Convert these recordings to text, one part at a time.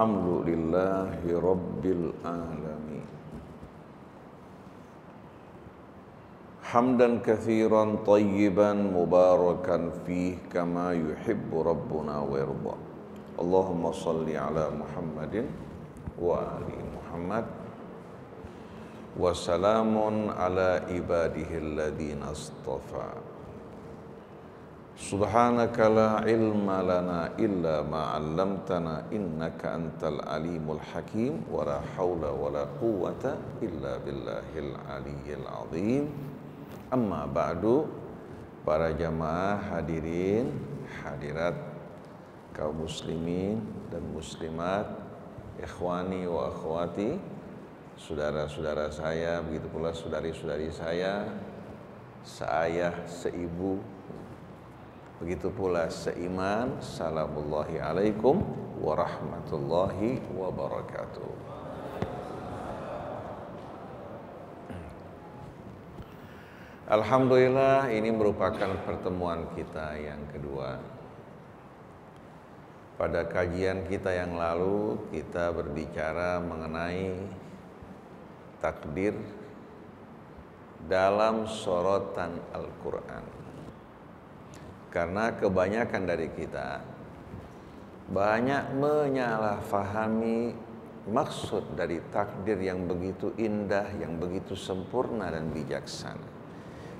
Alhamdulillahi Rabbil Alamin. Hamdan kathiran tayyiban mubarakan fih kama yuhibbu Rabbuna wa yarda. Allahumma salli ala Muhammadin wa ali Muhammad wa salamun ala ibadihi alladhina astafa. Subhanaka la ilma lana illa ma 'allamtana innaka antal alimul hakim wa la haula wa la quwwata illa billahil aliyyil azim. Amma ba'du, para jamaah hadirin hadirat kaum muslimin dan muslimat, ikhwani wa akhwati, saudara-saudara saya, begitu pula saudari-saudari saya, seayah, seibu, begitu pula seiman. Salamullahi alaikum warahmatullahi wabarakatuh. Alhamdulillah, ini merupakan pertemuan kita yang kedua. Pada kajian kita yang lalu, kita berbicara mengenai takdir dalam sorotan Al-Quran. Karena kebanyakan dari kita banyak menyalahfahami maksud dari takdir yang begitu indah, yang begitu sempurna dan bijaksana.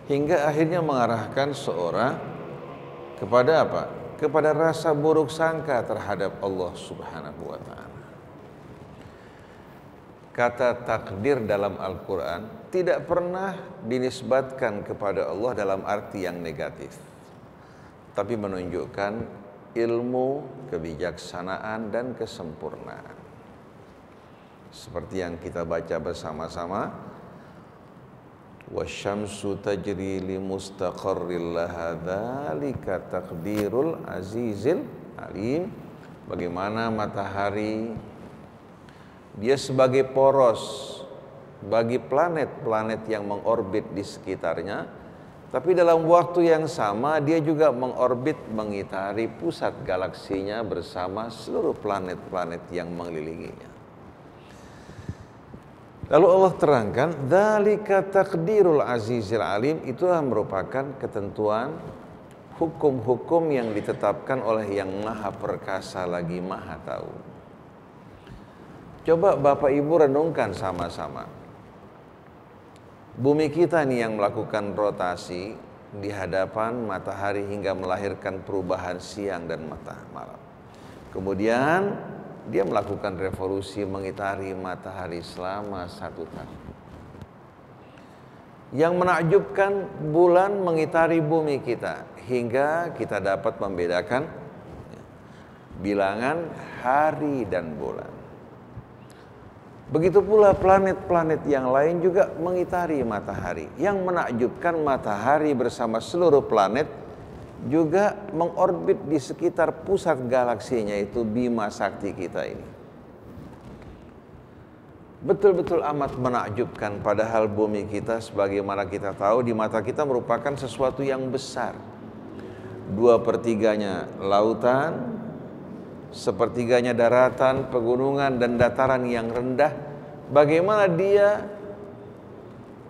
Hingga akhirnya mengarahkan seorang kepada apa? Kepada rasa buruk sangka terhadap Allah Subhanahu wa ta'ala. Kata takdir dalam Al-Quran tidak pernah dinisbatkan kepada Allah dalam arti yang negatif, tapi menunjukkan ilmu, kebijaksanaan, dan kesempurnaan. Seperti yang kita baca bersama-sama, wasyamsu tajri li mustaqarril laha dzalika taqdirul azizil alim. Bagaimana matahari dia sebagai poros bagi planet-planet yang mengorbit di sekitarnya, tapi dalam waktu yang sama dia juga mengorbit, mengitari pusat galaksinya bersama seluruh planet-planet yang mengelilinginya. Lalu Allah terangkan, dzalika taqdirul azizil alim, itulah merupakan ketentuan hukum-hukum yang ditetapkan oleh yang maha perkasa lagi maha tahu. Coba Bapak Ibu renungkan sama-sama. Bumi kita nih yang melakukan rotasi di hadapan matahari hingga melahirkan perubahan siang dan malam. Kemudian dia melakukan revolusi mengitari matahari selama 1 tahun. Yang menakjubkan, bulan mengitari bumi kita hingga kita dapat membedakan bilangan hari dan bulan. Begitu pula planet-planet yang lain juga mengitari matahari. Yang menakjubkan, matahari bersama seluruh planet juga mengorbit di sekitar pusat galaksinya, itu Bima Sakti kita ini. Betul-betul amat menakjubkan, padahal bumi kita sebagaimana kita tahu di mata kita merupakan sesuatu yang besar. 2/3-nya lautan, 1/3-nya daratan, pegunungan dan dataran yang rendah. Bagaimana dia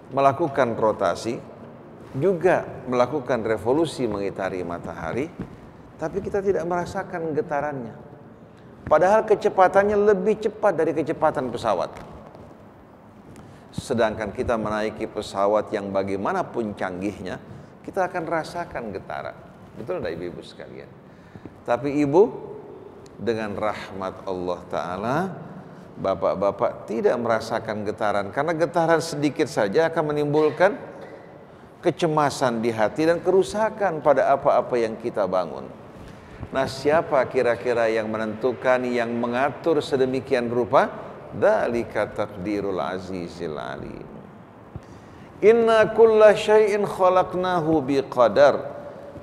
melakukan rotasi, juga melakukan revolusi mengitari matahari, tapi kita tidak merasakan getarannya. Padahal kecepatannya lebih cepat dari kecepatan pesawat. Sedangkan kita menaiki pesawat yang bagaimanapun canggihnya, kita akan rasakan getaran. Betul tidak ibu-ibu sekalian? Tapi ibu, dengan rahmat Allah Ta'ala, bapak-bapak tidak merasakan getaran. Karena getaran sedikit saja akan menimbulkan kecemasan di hati dan kerusakan pada apa-apa yang kita bangun. Nah, siapa kira-kira yang menentukan, yang mengatur sedemikian rupa? Dzalika taqdirul azizil alim. Inna kulla syai'in khalaqnahu biqadar.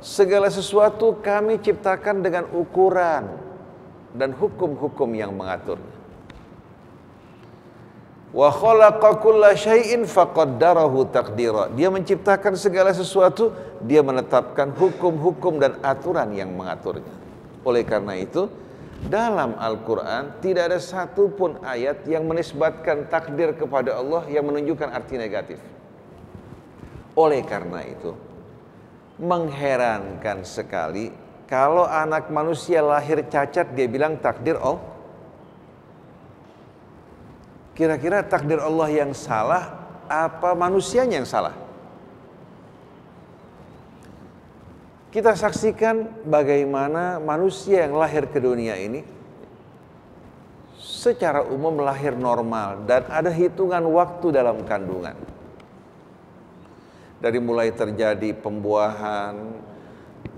Segala sesuatu kami ciptakan dengan ukuran dan hukum-hukum yang mengaturnya. Wa khalaqa kulla syai'in faqaddarahu taqdira. Dia menciptakan segala sesuatu, dia menetapkan hukum-hukum dan aturan yang mengaturnya. Oleh karena itu, Dalam Al-Quran tidak ada satupun ayat yang menisbatkan takdir kepada Allah yang menunjukkan arti negatif. Oleh karena itu, mengherankan sekali kalau anak manusia lahir cacat dia bilang takdir Allah. Kira-kira takdir Allah yang salah apa manusianya yang salah? Kita saksikan bagaimana manusia yang lahir ke dunia ini secara umum lahir normal dan ada hitungan waktu dalam kandungan. Dari mulai terjadi pembuahan,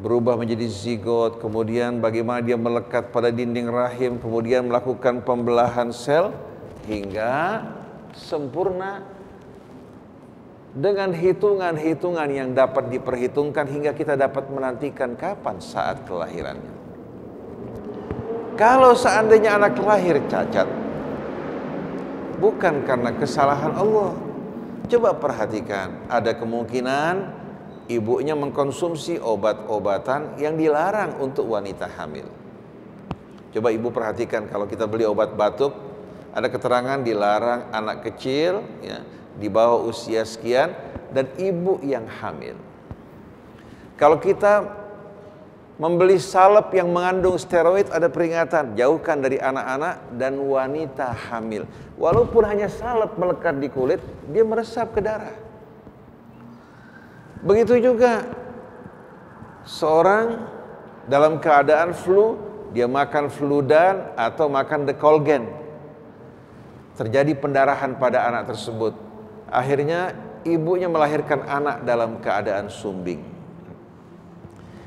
berubah menjadi zigot, kemudian bagaimana dia melekat pada dinding rahim, kemudian melakukan pembelahan sel hingga sempurna dengan hitungan-hitungan yang dapat diperhitungkan hingga kita dapat menantikan kapan saat kelahirannya. Kalau seandainya anak lahir cacat, bukan karena kesalahan Allah. Coba perhatikan, ada kemungkinan ibunya mengkonsumsi obat-obatan yang dilarang untuk wanita hamil. Coba ibu perhatikan kalau kita beli obat batuk, ada keterangan dilarang anak kecil, ya, di bawah usia sekian dan ibu yang hamil. Kalau kita membeli salep yang mengandung steroid ada peringatan, jauhkan dari anak-anak dan wanita hamil. Walaupun hanya salep melekat di kulit, dia meresap ke darah. Begitu juga seorang dalam keadaan flu, dia makan Fludan atau makan Decolgen. Terjadi pendarahan pada anak tersebut. Akhirnya ibunya melahirkan anak dalam keadaan sumbing.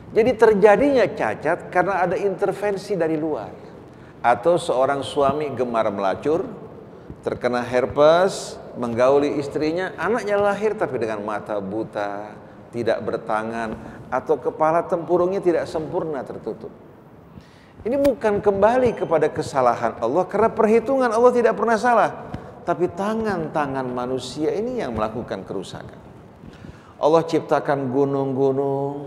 Jadi terjadinya cacat karena ada intervensi dari luar. Atau seorang suami gemar melacur, terkena herpes, menggauli istrinya, anaknya lahir tapi dengan mata buta, tidak bertangan, atau kepala tempurungnya tidak sempurna tertutup. Ini bukan kembali kepada kesalahan Allah, karena perhitungan Allah tidak pernah salah. Tapi tangan-tangan manusia ini yang melakukan kerusakan. Allah ciptakan gunung-gunung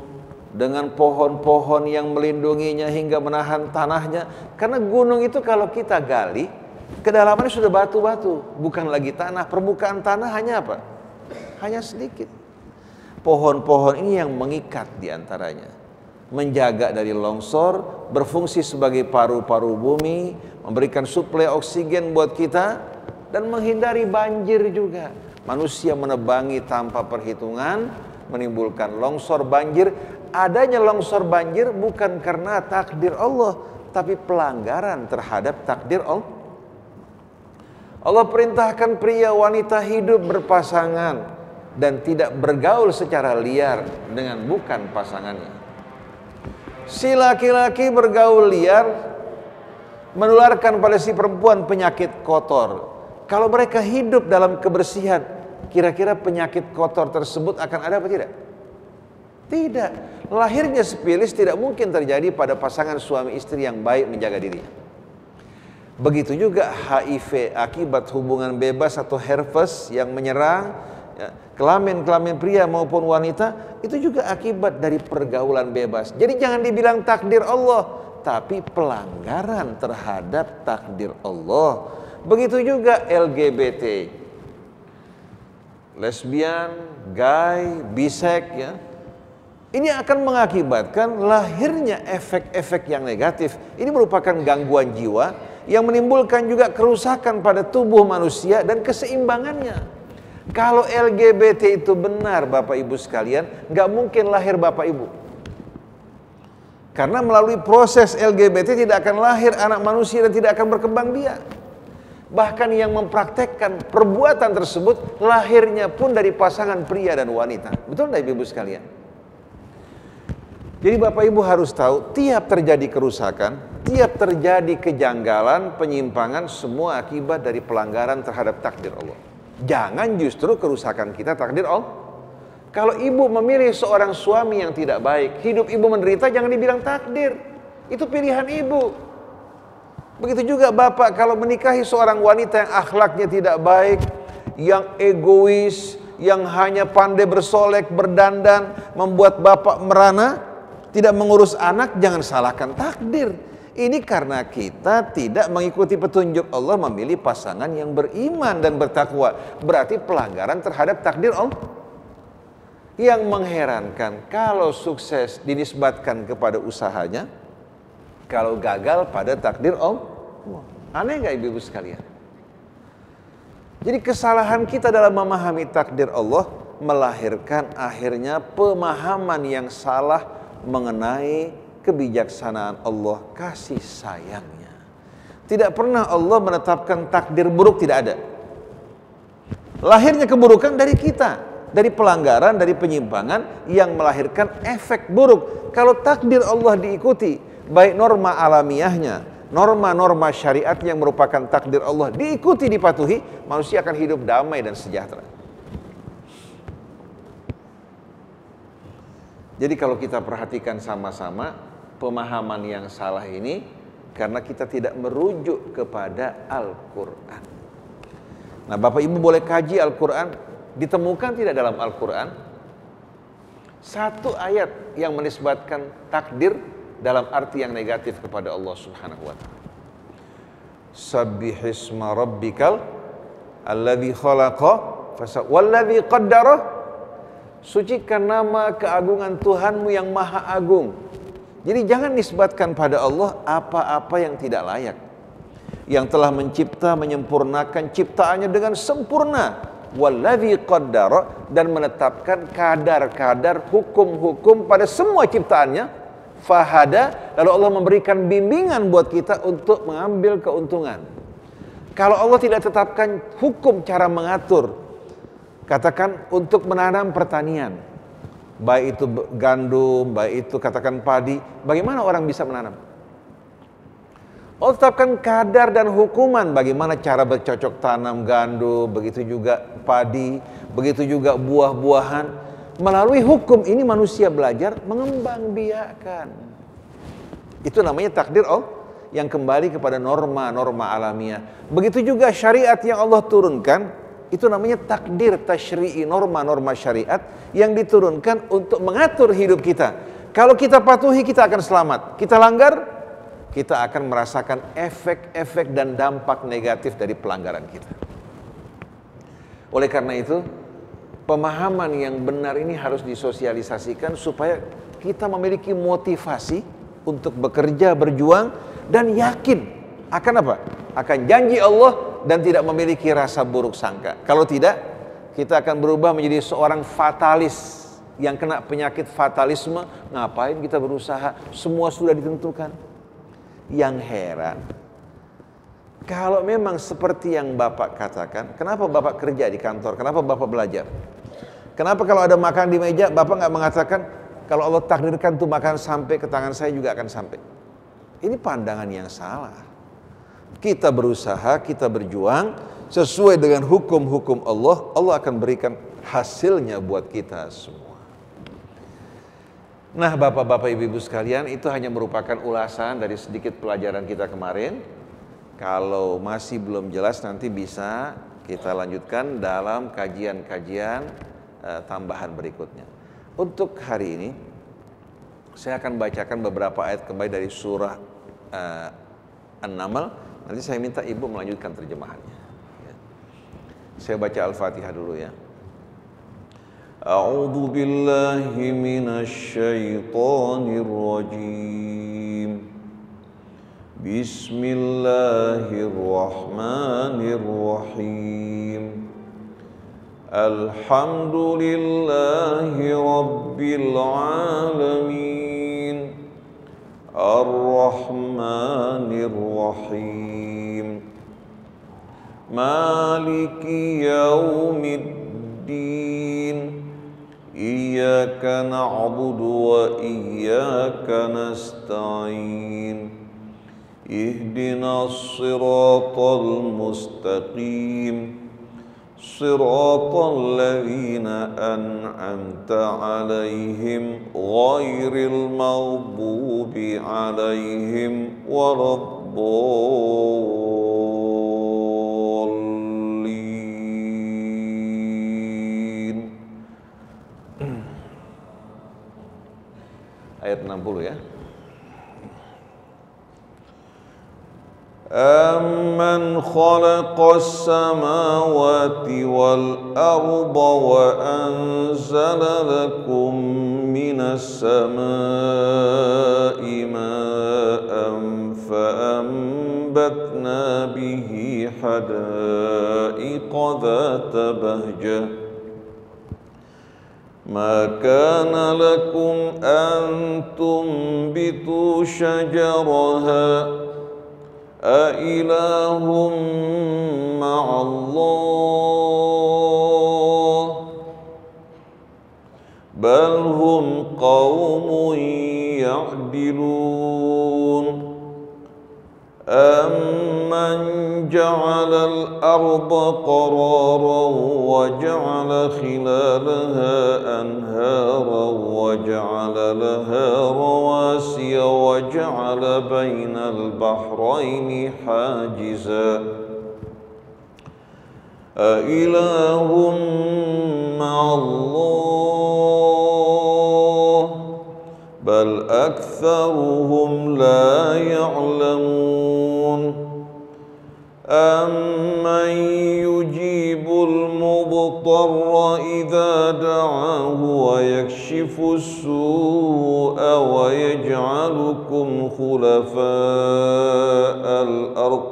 dengan pohon-pohon yang melindunginya hingga menahan tanahnya. Karena gunung itu kalau kita gali, kedalamannya sudah batu-batu, bukan lagi tanah. Permukaan tanah hanya apa? Hanya sedikit. Pohon-pohon ini yang mengikat diantaranya, menjaga dari longsor, berfungsi sebagai paru-paru bumi, memberikan suplai oksigen buat kita, dan menghindari banjir juga. Manusia menebangi tanpa perhitungan, menimbulkan longsor banjir. Adanya longsor banjir bukan karena takdir Allah, tapi pelanggaran terhadap takdir Allah. Allah perintahkan pria wanita hidup berpasangan dan tidak bergaul secara liar dengan bukan pasangannya. Si laki-laki bergaul liar menularkan pada si perempuan penyakit kotor. Kalau mereka hidup dalam kebersihan, kira-kira penyakit kotor tersebut akan ada apa tidak? Tidak. Lahirnya sifilis tidak mungkin terjadi pada pasangan suami istri yang baik menjaga dirinya. Begitu juga HIV akibat hubungan bebas atau herpes yang menyerang kelamin-kelamin pria maupun wanita, itu juga akibat dari pergaulan bebas. Jadi jangan dibilang takdir Allah, tapi pelanggaran terhadap takdir Allah. Begitu juga LGBT, lesbian, gay, bisek, ya. Ini akan mengakibatkan lahirnya efek-efek yang negatif. Ini merupakan gangguan jiwa yang menimbulkan juga kerusakan pada tubuh manusia dan keseimbangannya. Kalau LGBT itu benar Bapak Ibu sekalian, nggak mungkin lahir Bapak Ibu. Karena melalui proses LGBT tidak akan lahir anak manusia dan tidak akan berkembang biak. Bahkan yang mempraktekkan perbuatan tersebut lahirnya pun dari pasangan pria dan wanita. Betul tidak Ibu sekalian? Jadi Bapak Ibu harus tahu, tiap terjadi kerusakan, tiap terjadi kejanggalan, penyimpangan, semua akibat dari pelanggaran terhadap takdir Allah. Jangan justru kerusakan kita takdir Allah. Kalau ibu memilih seorang suami yang tidak baik, hidup ibu menderita, jangan dibilang takdir. Itu pilihan ibu. Begitu juga bapak kalau menikahi seorang wanita yang akhlaknya tidak baik, yang egois, yang hanya pandai bersolek, berdandan, membuat bapak merana, tidak mengurus anak, jangan salahkan takdir. Ini karena kita tidak mengikuti petunjuk Allah memilih pasangan yang beriman dan bertakwa. Berarti pelanggaran terhadap takdir Allah. Yang mengherankan, kalau sukses dinisbatkan kepada usahanya, kalau gagal pada takdir Allah. Aneh nggak ibu-ibu sekalian? Jadi kesalahan kita dalam memahami takdir Allah melahirkan akhirnya pemahaman yang salah mengenai kebijaksanaan Allah, kasih sayangnya. Tidak pernah Allah menetapkan takdir buruk, tidak ada. Lahirnya keburukan dari kita, dari pelanggaran, dari penyimpangan yang melahirkan efek buruk. Kalau takdir Allah diikuti, baik norma alamiahnya, norma-norma syariat yang merupakan takdir Allah diikuti, dipatuhi, manusia akan hidup damai dan sejahtera. Jadi kalau kita perhatikan sama-sama, pemahaman yang salah ini karena kita tidak merujuk kepada Al-Quran. Nah, Bapak Ibu boleh kaji Al-Quran, ditemukan tidak dalam Al-Quran satu ayat yang menisbatkan takdir dalam arti yang negatif kepada Allah Subhanahu wa ta'ala. Sabbihisma rabbikal alladzi khalaqa walladzi qaddara. Sucikan nama keagungan Tuhanmu yang maha agung. Jadi jangan nisbatkan pada Allah apa-apa yang tidak layak. Yang telah mencipta, menyempurnakan ciptaannya dengan sempurna. Walladzi qaddara, dan menetapkan kadar-kadar hukum-hukum pada semua ciptaannya. Fahada, lalu Allah memberikan bimbingan buat kita untuk mengambil keuntungan. Kalau Allah tidak tetapkan hukum cara mengatur, katakan untuk menanam pertanian, baik itu gandum, baik itu katakan padi, bagaimana orang bisa menanam? Allah tetapkan kadar dan hukuman bagaimana cara bercocok tanam gandum, begitu juga padi, begitu juga buah-buahan. Melalui hukum ini manusia belajar mengembangbiakan. Itu namanya takdir Allah yang kembali kepada norma-norma alamiah. Begitu juga syariat yang Allah turunkan, itu namanya takdir tasyri'i, norma-norma syariat yang diturunkan untuk mengatur hidup kita. Kalau kita patuhi, kita akan selamat. Kita langgar, kita akan merasakan efek-efek dan dampak negatif dari pelanggaran kita. Oleh karena itu, pemahaman yang benar ini harus disosialisasikan supaya kita memiliki motivasi untuk bekerja, berjuang, dan yakin akan apa? Akan janji Allah dan tidak memiliki rasa buruk sangka. Kalau tidak, kita akan berubah menjadi seorang fatalis yang kena penyakit fatalisme. Ngapain kita berusaha? Semua sudah ditentukan. Yang heran, kalau memang seperti yang Bapak katakan, kenapa Bapak kerja di kantor? Kenapa Bapak belajar? Kenapa kalau ada makan di meja, Bapak nggak mengatakan, kalau Allah takdirkan tuh makan sampai ke tangan saya juga akan sampai? Ini pandangan yang salah. Kita berusaha, kita berjuang sesuai dengan hukum-hukum Allah, Allah akan berikan hasilnya buat kita semua. Nah, Bapak-bapak, Ibu-ibu sekalian, itu hanya merupakan ulasan dari sedikit pelajaran kita kemarin. Kalau masih belum jelas, nanti bisa kita lanjutkan dalam kajian-kajian tambahan berikutnya. Untuk hari ini, saya akan bacakan beberapa ayat kembali dari surah An-Naml. Nanti saya minta Ibu melanjutkan terjemahannya. Saya baca Al-Fatihah dulu ya. A'udzu billahi minasy syaithanir rajim. Bismillahirrahmanirrahim. Alhamdulillahi rabbil alamin. Ar-Rahmanir Rahim. Maliki yaumiddin. Iyyaka na'budu wa iyyaka nasta'in. Ihdinas siratal mustaqim. Siratal ladzina an'amta 'alaihim ghairil maghdubi 'alaihim waladdallin. Ayat 60 ya. أَمَّنْ خَلَقَ السَّمَاوَاتِ وَالْأَرْضَ وَأَنزَلَ لَكُم مِّنَ السَّمَاءِ مَاءً فَأَنبَتْنَا بِهِ حَدَائِقَ ذَاتَ بَهْجَةٍ مَا كَانَ لَكُمْ أَن تُنبِتُوا شَجَرَهَا أَإِلَٰهٌ مَّعَ اللَّهِ بَلْ هُمْ قَوْمٌ يَعْدِلُونَ أَمَّنْ جَعَلَ الْأَرْضَ قَرَارًا وَجَعَلَ خِلَالَهَا أَنْهَارًا وَجَعَلَ لَهَا رَوَاسِيَ وَجَعَلَ بَيْنَ الْبَحْرَيْنِ حَاجِزًا أَإِلَٰهٌ مَّعَ اللَّهِ بَلْ أَكْثَرُهُمْ لَا يَعْلَمُونَ أَمَّن يُجِيبُ الْمُضْطَرَّ إِذَا دَعَاهُ وَيَكْشِفُ السُّوءَ وَيَجْعَلُكُمْ خُلَفَاءَ الْأَرْضِ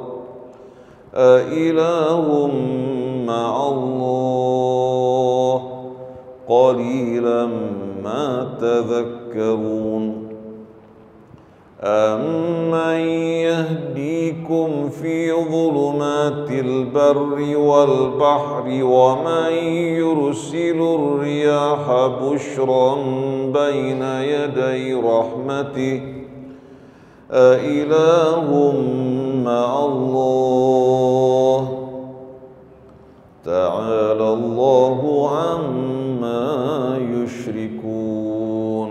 أَإِلَٰهٌ مَّعَ اللَّهِ قَلِيلًا مَّا تَذَكَّرُونَ أَمَّن يَهْدِيكُمْ فِي ظُلُمَاتِ الْبَرِّ وَالْبَحْرِ وَمَن يُرْسِلُ الرِّيَاحَ بُشْرًا بَيْنَ يَدَيْ رَحْمَتِهِ أَإِلَٰهٌ مَّعَ اللَّهِ تَعَالَى اللَّهُ عَمَّا يُشْرِكُونَ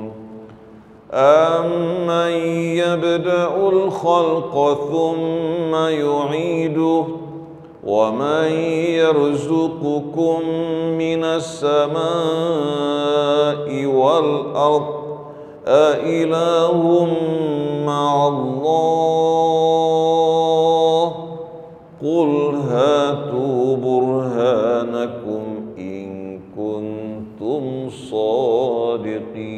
أَمَّن يَبْدَأُ الْخَلْقَ ثُمَّ يُعِيدُهُ وَمَن يَرْزُقُكُم مِّنَ السَّمَاءِ وَالْأَرْضِ أَإِلَٰهٌ مَّعَ اللَّهِ قُلْ هَاتُوا بُرْهَانَكُمْ إِن كُنتُمْ صَادِقِينَ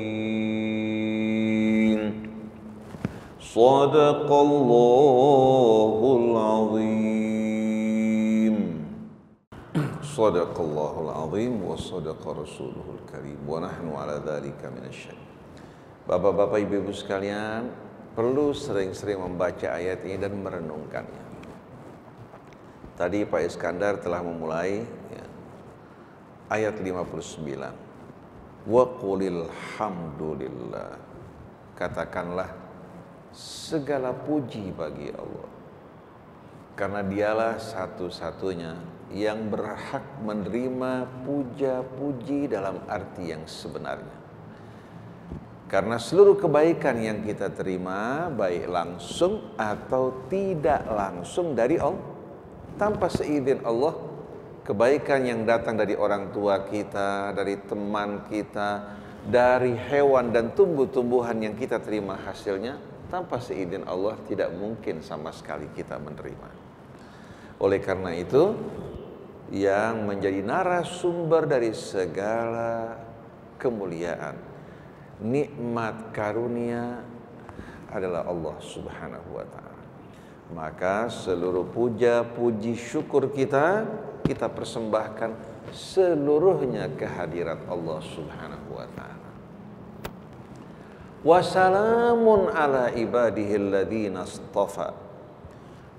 صَدَقَ اللَّهُ الْعَظِيمُ صَدَقَ اللَّهُ الْعَظِيمُ وَصَدَقَ رَسُولُهُ الْكَرِيمُ وَنَحْنُ عَلَى ذَلِكَ مِنَ الشَّهِيدِينَ. Bapak-bapak, ibu-ibu sekalian, perlu sering-sering membaca ayat ini dan merenungkannya. Tadi Pak Iskandar telah memulai ayat 59. Wa qulil hamdulillah. Katakanlah segala puji bagi Allah. Karena dialah satu-satunya yang berhak menerima puja-puji dalam arti yang sebenarnya. Karena seluruh kebaikan yang kita terima, baik langsung atau tidak langsung dari Allah, tanpa seizin Allah, kebaikan yang datang dari orang tua kita, dari teman kita, dari hewan dan tumbuh-tumbuhan yang kita terima hasilnya, tanpa seizin Allah tidak mungkin sama sekali kita menerima. Oleh karena itu, yang menjadi narasumber dari segala kemuliaan, nikmat karunia adalah Allah Subhanahu wa ta'ala. Maka seluruh puja, puji, syukur kita persembahkan seluruhnya kehadirat Allah Subhanahu wa ta'ala. Wassalamun ala ibadihil ladzina astafa.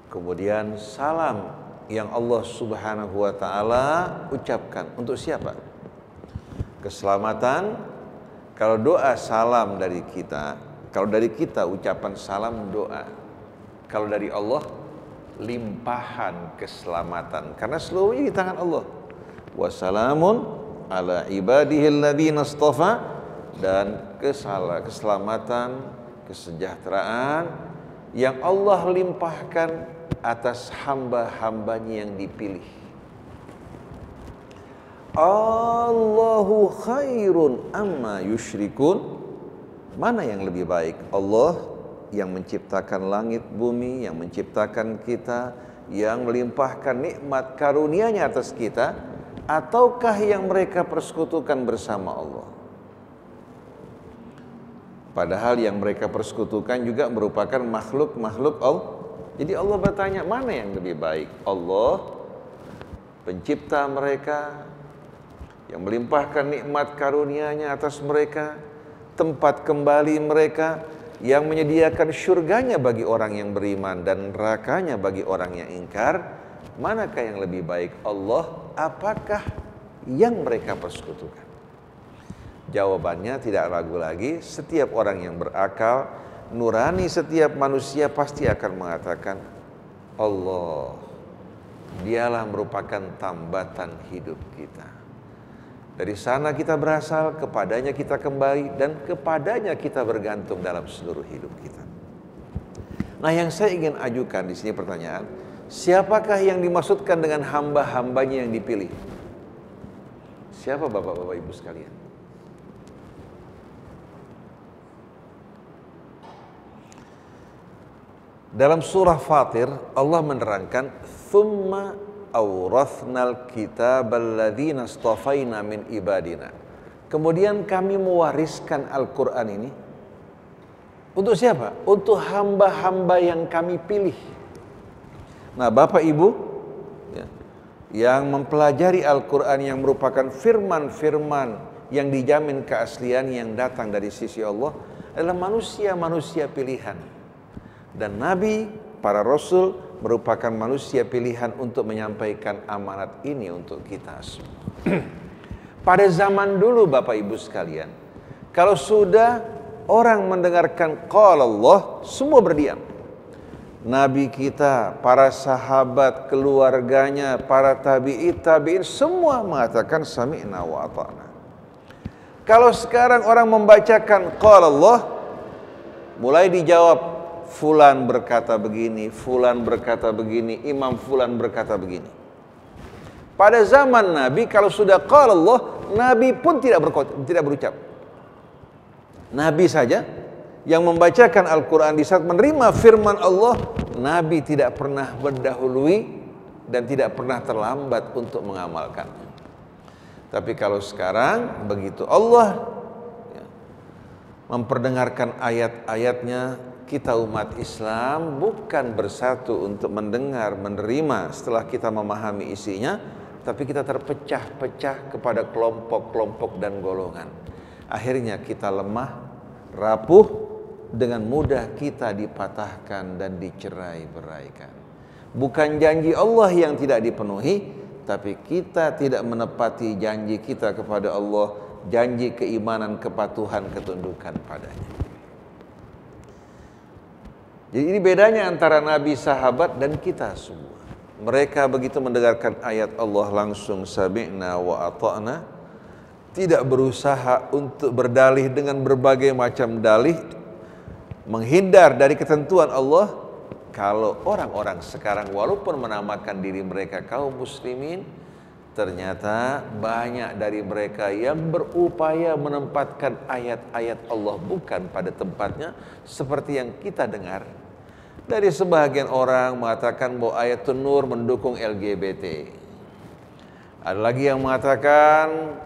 Kemudian salam yang Allah Subhanahu wa ta'ala ucapkan untuk siapa? Keselamatan. Kalau doa salam dari kita, kalau dari kita ucapan salam doa. Kalau dari Allah limpahan keselamatan, karena seluruhnya di tangan Allah. Wassalamun ala ibadihil ladzina astafa, dan keselamatan, kesejahteraan yang Allah limpahkan atas hamba-hambanya yang dipilih. Allahu khairun amma yusyrikun. Mana yang lebih baik, Allah yang menciptakan langit bumi, yang menciptakan kita, yang melimpahkan nikmat karunia-Nya atas kita, ataukah yang mereka persekutukan bersama Allah? Padahal yang mereka persekutukan juga merupakan makhluk-makhluk Allah. Jadi Allah bertanya, mana yang lebih baik? Allah, pencipta mereka, yang melimpahkan nikmat karunia-Nya atas mereka, tempat kembali mereka, yang menyediakan syurganya bagi orang yang beriman dan nerakanya bagi orang yang ingkar. Manakah yang lebih baik? Allah, apakah yang mereka persekutukan? Jawabannya tidak ragu lagi, setiap orang yang berakal, nurani setiap manusia pasti akan mengatakan, Allah, Dialah merupakan tambatan hidup kita. Dari sana kita berasal, kepadanya kita kembali, dan kepadanya kita bergantung dalam seluruh hidup kita. Nah, yang saya ingin ajukan di sini pertanyaan, siapakah yang dimaksudkan dengan hamba-hambanya yang dipilih? Siapa bapak-bapak ibu sekalian? Dalam surah Fatir, Allah menerangkan, "Tsumma awrathnal kitabal ladzina istafaina min ibadina." Kemudian kami mewariskan Al-Quran ini untuk siapa? Untuk hamba-hamba yang kami pilih. Nah, Bapak Ibu ya, yang mempelajari Al-Quran yang merupakan firman-firman yang dijamin keaslian yang datang dari sisi Allah adalah manusia-manusia pilihan. Dan Nabi, para Rasul merupakan manusia pilihan untuk menyampaikan amanat ini untuk kita semua. Pada zaman dulu Bapak Ibu sekalian, kalau sudah orang mendengarkan qala Allah, semua berdiam. Nabi kita, para sahabat, keluarganya, para tabi'in, semua mengatakan sami'na wa ata'na. Kalau sekarang orang membacakan qala Allah, mulai dijawab, fulan berkata begini, fulan berkata begini, imam fulan berkata begini. Pada zaman Nabi, kalau sudah qala Allah, Nabi pun tidak berucap. Nabi saja yang membacakan Al-Quran di saat menerima firman Allah, Nabi tidak pernah mendahului dan tidak pernah terlambat untuk mengamalkan. Tapi kalau sekarang, begitu Allah ya, memperdengarkan ayat-ayatnya, kita umat Islam bukan bersatu untuk mendengar, menerima setelah kita memahami isinya, tapi kita terpecah-pecah kepada kelompok-kelompok dan golongan. Akhirnya kita lemah, rapuh, dengan mudah kita dipatahkan dan dicerai-beraikan. Bukan janji Allah yang tidak dipenuhi, tapi kita tidak menepati janji kita kepada Allah, janji keimanan, kepatuhan, ketundukan padanya. Jadi ini bedanya antara Nabi, sahabat, dan kita semua. Mereka begitu mendengarkan ayat Allah langsung sami'na wa ata'na, tidak berusaha untuk berdalih dengan berbagai macam dalih, menghindar dari ketentuan Allah. Kalau orang-orang sekarang walaupun menamakan diri mereka kaum muslimin, ternyata banyak dari mereka yang berupaya menempatkan ayat-ayat Allah bukan pada tempatnya, seperti yang kita dengar dari sebagian orang mengatakan bahwa ayat Nur mendukung LGBT. Ada lagi yang mengatakan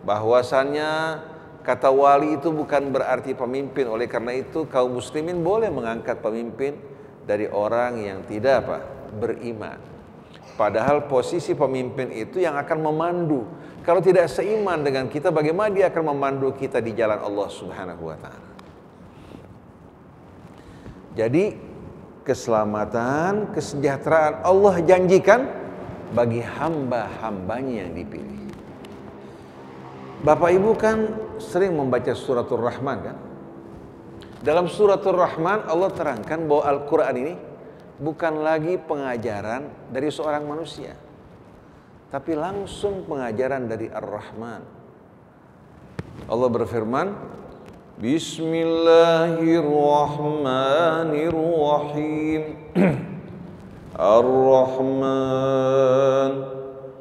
bahwasannya kata wali itu bukan berarti pemimpin, oleh karena itu kaum muslimin boleh mengangkat pemimpin dari orang yang tidak beriman. Padahal posisi pemimpin itu yang akan memandu. Kalau tidak seiman dengan kita, bagaimana dia akan memandu kita di jalan Allah Subhanahu wa ta'ala? Jadi keselamatan, kesejahteraan Allah janjikan bagi hamba-hambanya yang dipilih. Bapak Ibu kan sering membaca suratul Rahman kan? Dalam suratul Rahman Allah terangkan bahwa Al-Quran ini bukan lagi pengajaran dari seorang manusia, tapi langsung pengajaran dari Ar-Rahman. Allah berfirman, Bismillahirrahmanirrahim. Ar-Rahman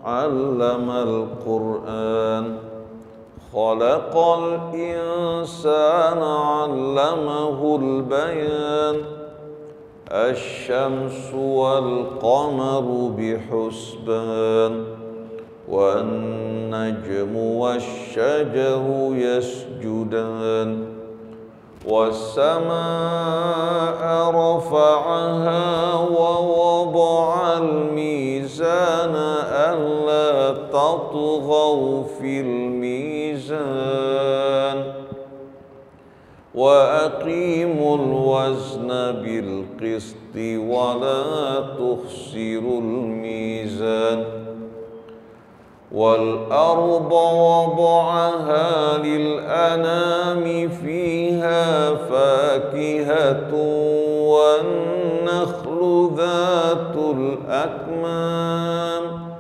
'allamal Qur'an, Khalaqal insana 'allamahul bayan. Asy-syamsu wal qamaru bihusban. Wan najmu wasy-syajaru yasjudan. Was-samaa'a rafa'aha wa wada'al mizana alla tatghaw fil mizan wa aqimul wazna bil qisti wa la tukhsirul mizan. Wal arda wada'aha lil anami fiha fakihatun wan nakhlu dhatul akmam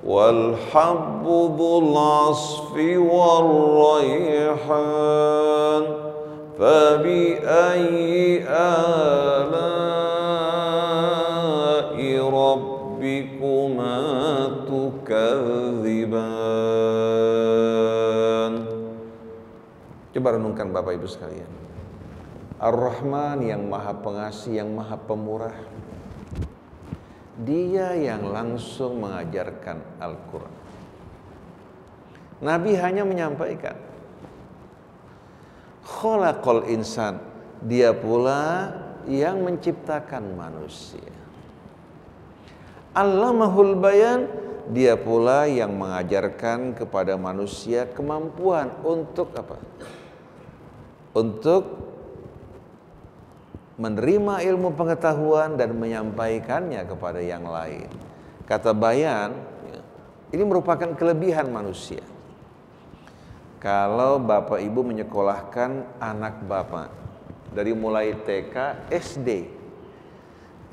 wal habbu dhul asfi war rayhan fabi ayyi ala'i rabbikuma tukadziban. Coba renungkan Bapak Ibu sekalian. Ar-Rahman yang Maha Pengasih, yang Maha Pemurah, Dia yang langsung mengajarkan Al-Quran. Nabi hanya menyampaikan. Khalaqal insan, Dia pula yang menciptakan manusia. Allamahul bayan, Dia pula yang mengajarkan kepada manusia kemampuan untuk apa? Untuk menerima ilmu pengetahuan dan menyampaikannya kepada yang lain. Kata bayan, ini merupakan kelebihan manusia. Kalau Bapak Ibu menyekolahkan anak Bapak dari mulai TK, SD,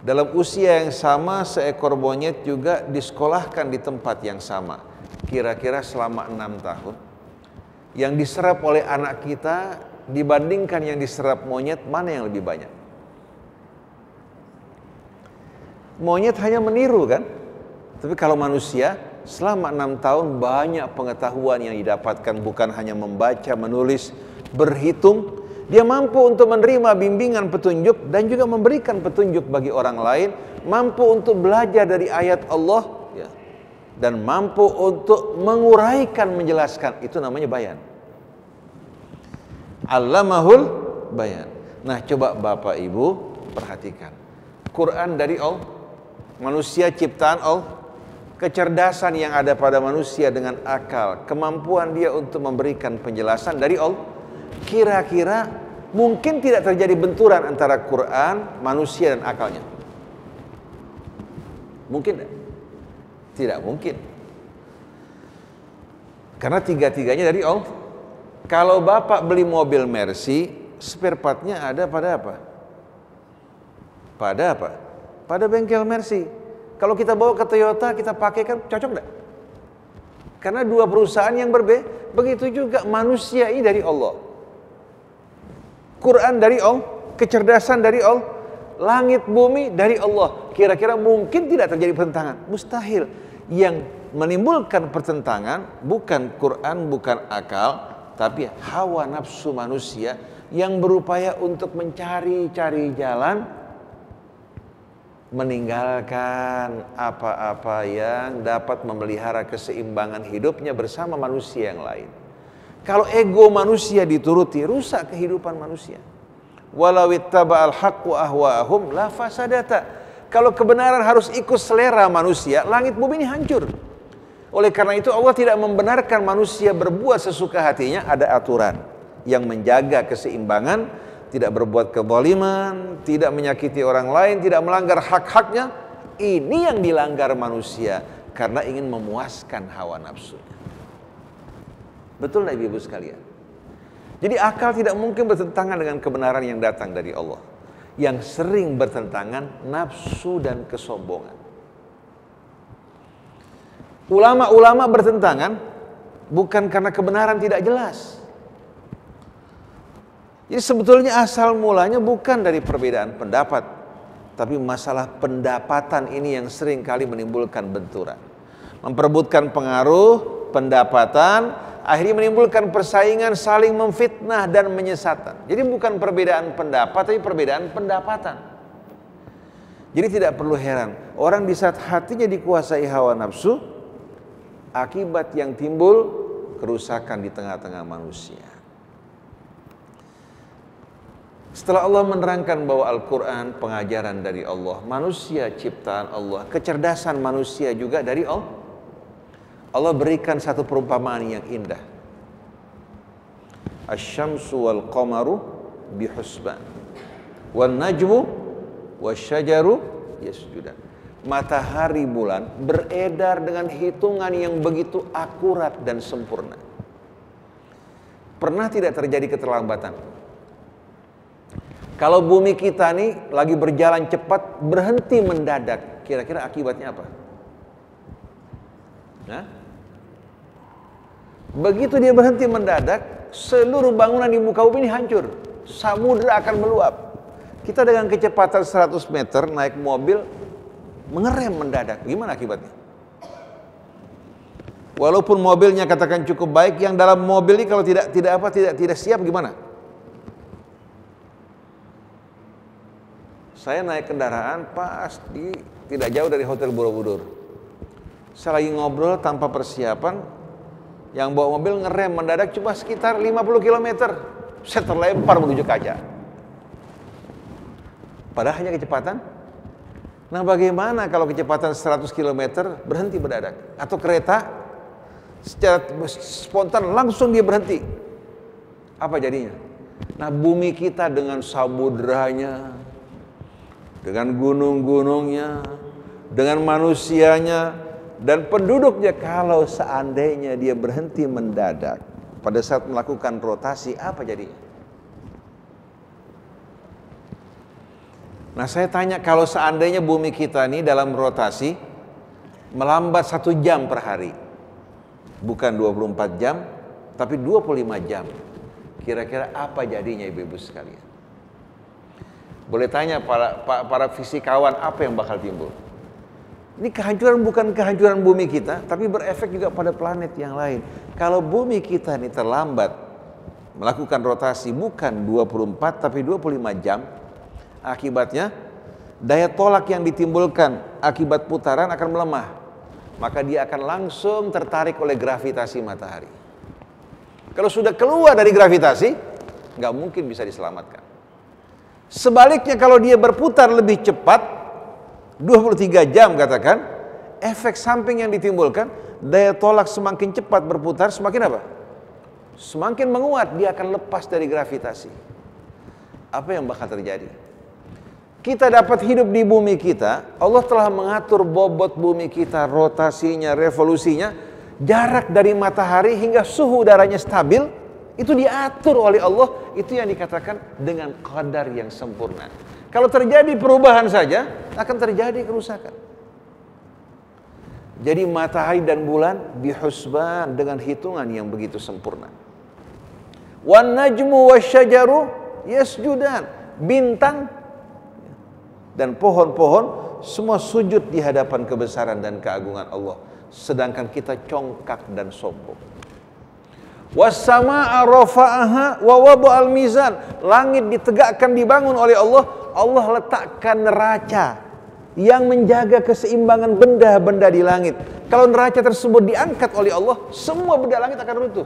dalam usia yang sama seekor monyet juga disekolahkan di tempat yang sama. Kira-kira selama 6 tahun. Yang diserap oleh anak kita dibandingkan yang diserap monyet, mana yang lebih banyak? Monyet hanya meniru kan? Tapi kalau manusia selama 6 tahun banyak pengetahuan yang didapatkan, bukan hanya membaca, menulis, berhitung. Dia mampu untuk menerima bimbingan petunjuk dan juga memberikan petunjuk bagi orang lain, mampu untuk belajar dari ayat Allah ya, dan mampu untuk menguraikan, menjelaskan. Itu namanya bayan. Allamahul bayan. Nah, coba Bapak Ibu perhatikan. Quran dari Allah, manusia ciptaan Allah, kecerdasan yang ada pada manusia dengan akal, kemampuan dia untuk memberikan penjelasan dari Allah. Kira-kira mungkin tidak terjadi benturan antara Quran, manusia dan akalnya? Mungkin? Tidak mungkin. Karena tiga-tiganya dari Allah. Kalau Bapak beli mobil Mercy, spare partnya ada pada apa? Pada apa? Pada bengkel Mercy. Kalau kita bawa ke Toyota, kita pakai kan cocok enggak? Karena dua perusahaan yang berbeda. Begitu juga manusia ini dari Allah. Quran dari Allah, kecerdasan dari Allah, langit bumi dari Allah. Kira-kira mungkin tidak terjadi pertentangan? Mustahil. Yang menimbulkan pertentangan bukan Quran, bukan akal, tapi hawa nafsu manusia yang berupaya untuk mencari-cari jalan meninggalkan apa-apa yang dapat memelihara keseimbangan hidupnya bersama manusia yang lain. Kalau ego manusia dituruti, rusak kehidupan manusia. Walau ittaba'al haqqu ahwa'ahum la fasadata. Kalau kebenaran harus ikut selera manusia, langit bumi ini hancur. Oleh karena itu Allah tidak membenarkan manusia berbuat sesuka hatinya, ada aturan yang menjaga keseimbangan, tidak berbuat kezaliman, tidak menyakiti orang lain, tidak melanggar hak-haknya. Ini yang dilanggar manusia karena ingin memuaskan hawa nafsunya. Betul enggak Ibu sekalian? Jadi akal tidak mungkin bertentangan dengan kebenaran yang datang dari Allah. Yang sering bertentangan nafsu dan kesombongan. Ulama-ulama bertentangan bukan karena kebenaran tidak jelas. Jadi sebetulnya asal mulanya bukan dari perbedaan pendapat, tapi masalah pendapatan ini yang sering kali menimbulkan benturan. Memperebutkan pengaruh, pendapatan, akhirnya menimbulkan persaingan, saling memfitnah dan menyesatkan. Jadi bukan perbedaan pendapat, tapi perbedaan pendapatan. Jadi tidak perlu heran, orang di saat hatinya dikuasai hawa nafsu, akibat yang timbul kerusakan di tengah-tengah manusia. Setelah Allah menerangkan bahwa Al-Quran pengajaran dari Allah, manusia ciptaan Allah, kecerdasan manusia juga dari Allah, Allah berikan satu perumpamaan yang indah. Asy-syamsu wal qamaru bihusban wan najmu wasyajaru yasjudan. Matahari bulan beredar dengan hitungan yang begitu akurat dan sempurna. Pernah tidak terjadi keterlambatan? Kalau bumi kita nih lagi berjalan cepat, berhenti mendadak, kira-kira akibatnya apa? Nah, begitu dia berhenti mendadak, seluruh bangunan di muka bumi ini hancur. Samudra akan meluap. Kita dengan kecepatan 100 meter naik mobil, mengerem mendadak. Gimana akibatnya? Walaupun mobilnya katakan cukup baik, yang dalam mobil ini kalau tidak siap gimana? Saya naik kendaraan pas tidak jauh dari Hotel Borobudur. Saya lagi ngobrol tanpa persiapan, yang bawa mobil ngerem mendadak cuma sekitar 50 km. Saya terlempar menuju kaca. Padahal hanya kecepatan. Nah, bagaimana kalau kecepatan 100 km berhenti mendadak? Atau kereta secara spontan langsung dia berhenti. Apa jadinya? Nah, bumi kita dengan samudranya, dengan gunung-gunungnya, dengan manusianya, dan penduduknya, kalau seandainya dia berhenti mendadak pada saat melakukan rotasi, apa jadinya? Nah, saya tanya, kalau seandainya bumi kita ini dalam rotasi melambat 1 jam per hari, bukan 24 jam, tapi 25 jam, kira-kira apa jadinya ibu-ibu sekalian? Boleh tanya para fisikawan, apa yang bakal timbul? Ini kehancuran bukan kehancuran bumi kita, tapi berefek juga pada planet yang lain. Kalau bumi kita ini terlambat melakukan rotasi bukan 24 tapi 25 jam, akibatnya daya tolak yang ditimbulkan akibat putaran akan melemah. Maka dia akan langsung tertarik oleh gravitasi matahari. Kalau sudah keluar dari gravitasi, nggak mungkin bisa diselamatkan. Sebaliknya kalau dia berputar lebih cepat, 23 jam katakan, efek samping yang ditimbulkan, daya tolak semakin cepat berputar, semakin apa? Semakin menguat, dia akan lepas dari gravitasi. Apa yang bakal terjadi? Kita dapat hidup di bumi kita, Allah telah mengatur bobot bumi kita, rotasinya, revolusinya, jarak dari matahari hingga suhu udaranya stabil, itu diatur oleh Allah, itu yang dikatakan dengan qadar yang sempurna. Kalau terjadi perubahan saja, akan terjadi kerusakan. Jadi matahari dan bulan bihusban, dengan hitungan yang begitu sempurna. Wan najmu wasyajaru yasjudan, bintang dan pohon-pohon semua sujud di hadapan kebesaran dan keagungan Allah, sedangkan kita congkak dan sombong. Was-samaa'a rafa'aha wa wada'al mizan, langit ditegakkan, dibangun oleh Allah. Allah letakkan neraca yang menjaga keseimbangan benda-benda di langit. Kalau neraca tersebut diangkat oleh Allah, semua benda langit akan runtuh.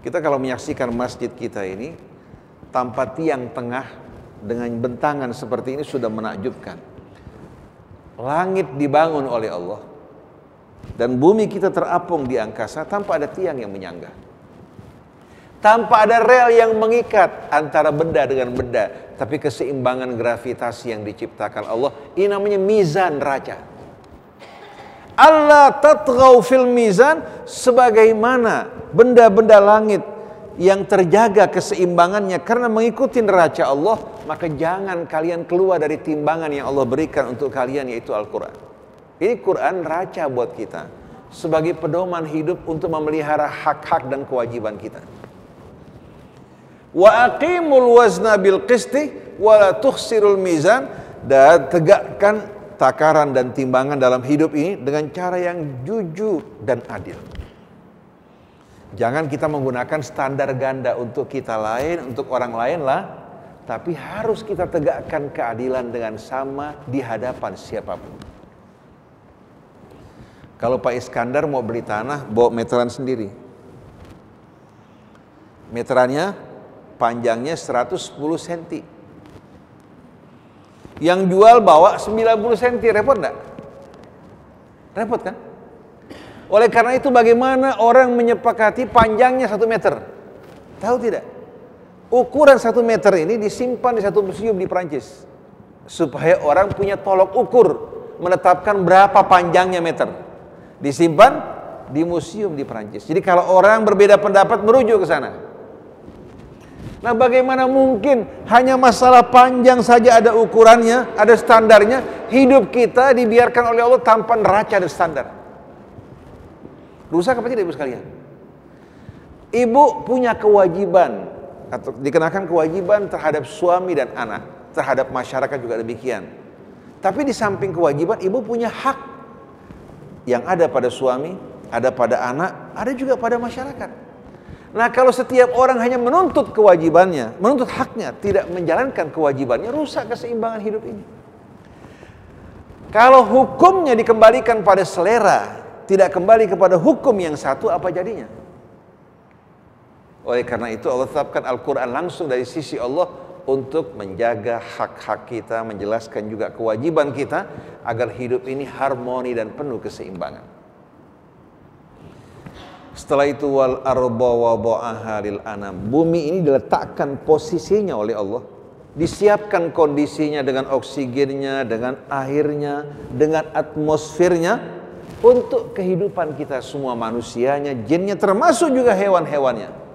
Kita kalau menyaksikan masjid kita ini tanpa tiang tengah dengan bentangan seperti ini sudah menakjubkan. Langit dibangun oleh Allah dan bumi kita terapung di angkasa tanpa ada tiang yang menyangga, tanpa ada rel yang mengikat antara benda dengan benda, tapi keseimbangan gravitasi yang diciptakan Allah. Ini namanya mizan, neraca. Allah tatghaw fil mizan, sebagaimana benda-benda langit yang terjaga keseimbangannya karena mengikuti neraca Allah, maka jangan kalian keluar dari timbangan yang Allah berikan untuk kalian, yaitu Al-Quran. Ini Quran neraca buat kita sebagai pedoman hidup untuk memelihara hak-hak dan kewajiban kita. Wa aqimul wazna bil qisti wa la tukhsirul mizan, dan tegakkan takaran dan timbangan dalam hidup ini dengan cara yang jujur dan adil. Jangan kita menggunakan standar ganda untuk kita lain, untuk orang lain lah. Tapi harus kita tegakkan keadilan dengan sama di hadapan siapapun. Kalau Pak Iskandar mau beli tanah, bawa meteran sendiri. Meterannya panjangnya 110 cm. Yang jual bawa 90 cm, repot enggak? Repot kan? Oleh karena itu bagaimana orang menyepakati panjangnya 1 meter? Tahu tidak? Ukuran 1 meter ini disimpan di satu museum di Prancis. Supaya orang punya tolok ukur menetapkan berapa panjangnya meter. Disimpan di museum di Prancis. Jadi kalau orang berbeda pendapat merujuk ke sana. Nah, bagaimana mungkin hanya masalah panjang saja ada ukurannya, ada standarnya, hidup kita dibiarkan oleh Allah tanpa neraca dan standar. Rusak apa tidak, Ibu sekalian? Ibu punya kewajiban atau dikenakan kewajiban terhadap suami dan anak, terhadap masyarakat juga demikian. Tapi di samping kewajiban, ibu punya hak yang ada pada suami, ada pada anak, ada juga pada masyarakat. Nah, kalau setiap orang hanya menuntut kewajibannya, menuntut haknya, tidak menjalankan kewajibannya, rusak keseimbangan hidup ini. Kalau hukumnya dikembalikan pada selera, tidak kembali kepada hukum yang satu, apa jadinya? Oleh karena itu Allah tetapkan Al-Quran langsung dari sisi Allah untuk menjaga hak-hak kita, menjelaskan juga kewajiban kita agar hidup ini harmoni dan penuh keseimbangan. Setelah itu wal arda wada'aha lil anam. Bumi ini diletakkan posisinya oleh Allah. Disiapkan kondisinya dengan oksigennya, dengan airnya, dengan atmosfernya untuk kehidupan kita semua, manusianya, jinnya, termasuk juga hewan-hewannya.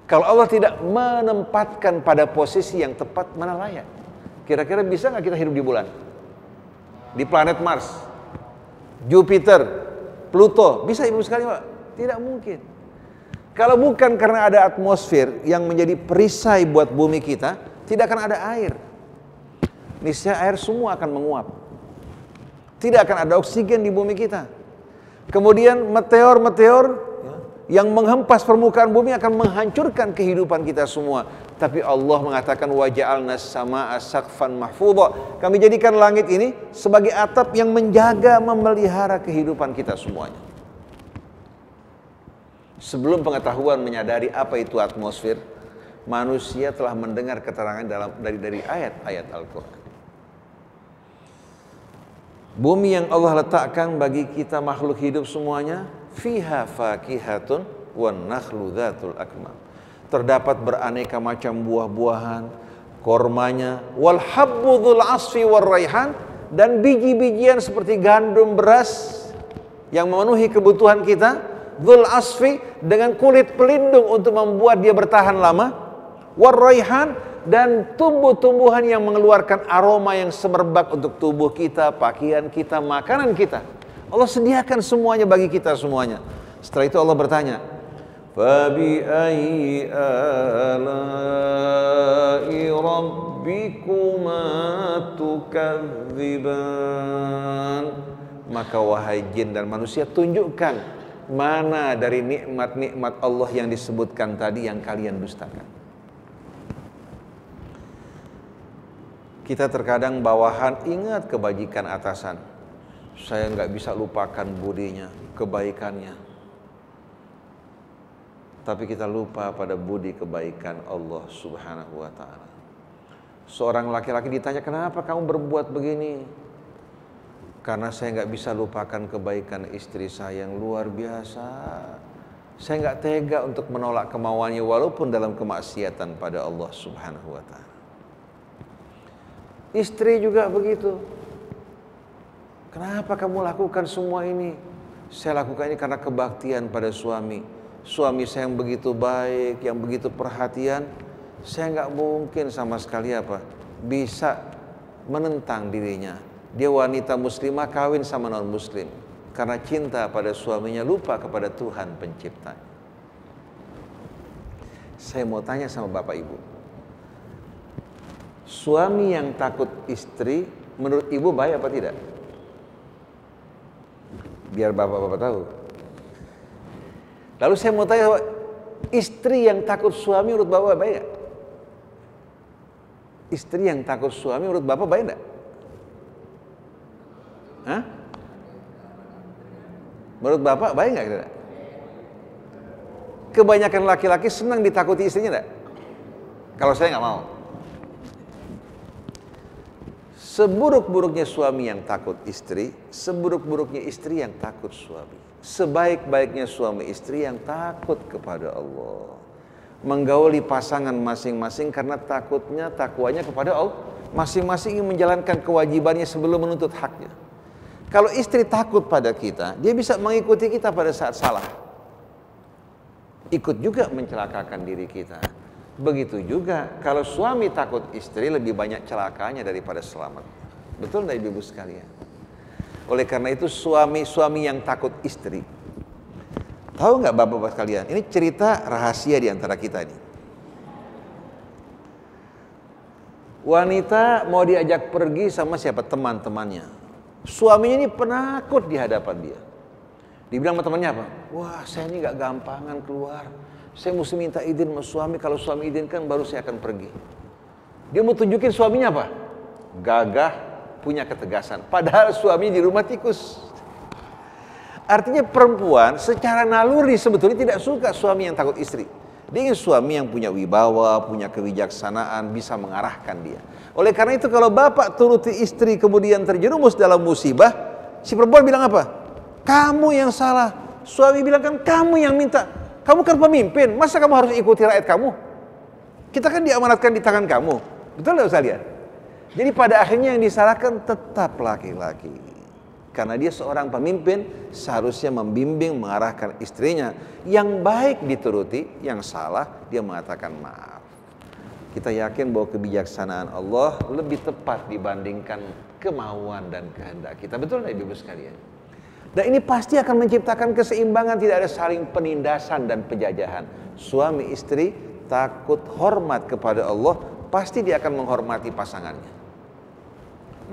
Kalau Allah tidak menempatkan pada posisi yang tepat, mana layak? Kira-kira bisa nggak kita hidup di bulan? Di planet Mars, Jupiter, Pluto, bisa Ibu sekalian Pak? Tidak mungkin. Kalau bukan karena ada atmosfer yang menjadi perisai buat bumi kita, tidak akan ada air. Niscaya air semua akan menguap. Tidak akan ada oksigen di bumi kita. Kemudian meteor-meteor yang menghempas permukaan bumi akan menghancurkan kehidupan kita semua. Tapi Allah mengatakan waja'alna as-samaa'a saqfan mahfudha. Kami jadikan langit ini sebagai atap yang menjaga, memelihara kehidupan kita semuanya. Sebelum pengetahuan menyadari apa itu atmosfer, manusia telah mendengar keterangan dari ayat-ayat Al-Quran. Bumi yang Allah letakkan bagi kita makhluk hidup semuanya, fiha fakihatun wan nakhlu dzatul akmam. Terdapat beraneka macam buah-buahan, kormanya, wal habbu dzul asfi war raihan, dan biji-bijian seperti gandum, beras yang memenuhi kebutuhan kita, dzul asfi dengan kulit pelindung untuk membuat dia bertahan lama, war raihan, dan tumbuh-tumbuhan yang mengeluarkan aroma yang semerbak untuk tubuh kita, pakaian kita, makanan kita. Allah sediakan semuanya bagi kita semuanya. Setelah itu Allah bertanya, "Fabi ayyi ala'i rabbikuma tukadziban?" Maka wahai jin dan manusia, tunjukkan mana dari nikmat-nikmat Allah yang disebutkan tadi yang kalian dustakan. Kita terkadang bawahan ingat kebajikan atasan. Saya nggak bisa lupakan budinya, kebaikannya. Tapi kita lupa pada budi kebaikan Allah Subhanahu wa ta'ala. Seorang laki-laki ditanya, kenapa kamu berbuat begini? Karena saya nggak bisa lupakan kebaikan istri saya yang luar biasa. Saya nggak tega untuk menolak kemauannya walaupun dalam kemaksiatan pada Allah Subhanahu wa ta'ala. Istri juga begitu. Kenapa kamu lakukan semua ini? Saya lakukan ini karena kebaktian pada suami. Suami saya yang begitu baik, yang begitu perhatian. Saya nggak mungkin sama sekali bisa menentang dirinya. Dia wanita muslimah kawin sama non muslim. Karena cinta pada suaminya, lupa kepada Tuhan pencipta. Saya mau tanya sama Bapak Ibu. Suami yang takut istri, menurut ibu baik apa tidak? Biar bapak-bapak tahu. Lalu saya mau tanya, istri yang takut suami menurut Bapak baik nggak? Istri yang takut suami menurut Bapak baik nggak? Hah? Menurut Bapak baik nggak? Kebanyakan laki-laki senang ditakuti istrinya nggak? Kalau saya nggak mau. Seburuk-buruknya suami yang takut istri, seburuk-buruknya istri yang takut suami. Sebaik-baiknya suami istri yang takut kepada Allah. Menggauli pasangan masing-masing karena takwanya kepada Allah. Masing-masing ingin menjalankan kewajibannya sebelum menuntut haknya. Kalau istri takut pada kita, dia bisa mengikuti kita pada saat salah. Ikut juga mencelakakan diri kita. Begitu juga kalau suami takut istri, lebih banyak celakanya daripada selamat. Betul enggak ibu-ibu sekalian? Oleh karena itu suami yang takut istri. Tahu nggak bapak-bapak sekalian? Ini cerita rahasia di antara kita ini. Wanita mau diajak pergi sama siapa? Teman-temannya. Suaminya ini penakut di hadapan dia. Dibilang sama temannya apa? Wah, saya ini nggak gampangan keluar. Saya mesti minta izin sama suami. Kalau suami izinkan baru saya akan pergi. Dia mau tunjukin suaminya apa? Gagah, punya ketegasan. Padahal suami di rumah tikus. Artinya perempuan secara naluri sebetulnya tidak suka suami yang takut istri. Dia ingin suami yang punya wibawa, punya kebijaksanaan, bisa mengarahkan dia. Oleh karena itu kalau bapak turuti istri kemudian terjerumus dalam musibah, si perempuan bilang apa? Kamu yang salah. Suami bilang kan kamu yang minta. Kamu kan pemimpin, masa kamu harus ikuti rakyat kamu? Kita kan diamanatkan di tangan kamu. Betul nggak Ustaz lihat? Jadi pada akhirnya yang disalahkan tetap laki-laki. Karena dia seorang pemimpin, seharusnya membimbing, mengarahkan istrinya. Yang baik dituruti, yang salah dia mengatakan maaf. Kita yakin bahwa kebijaksanaan Allah lebih tepat dibandingkan kemauan dan kehendak kita. Betul nggak ibu-ibu sekalian? Dan ini pasti akan menciptakan keseimbangan, tidak ada saling penindasan dan penjajahan. Suami istri takut hormat kepada Allah, pasti dia akan menghormati pasangannya.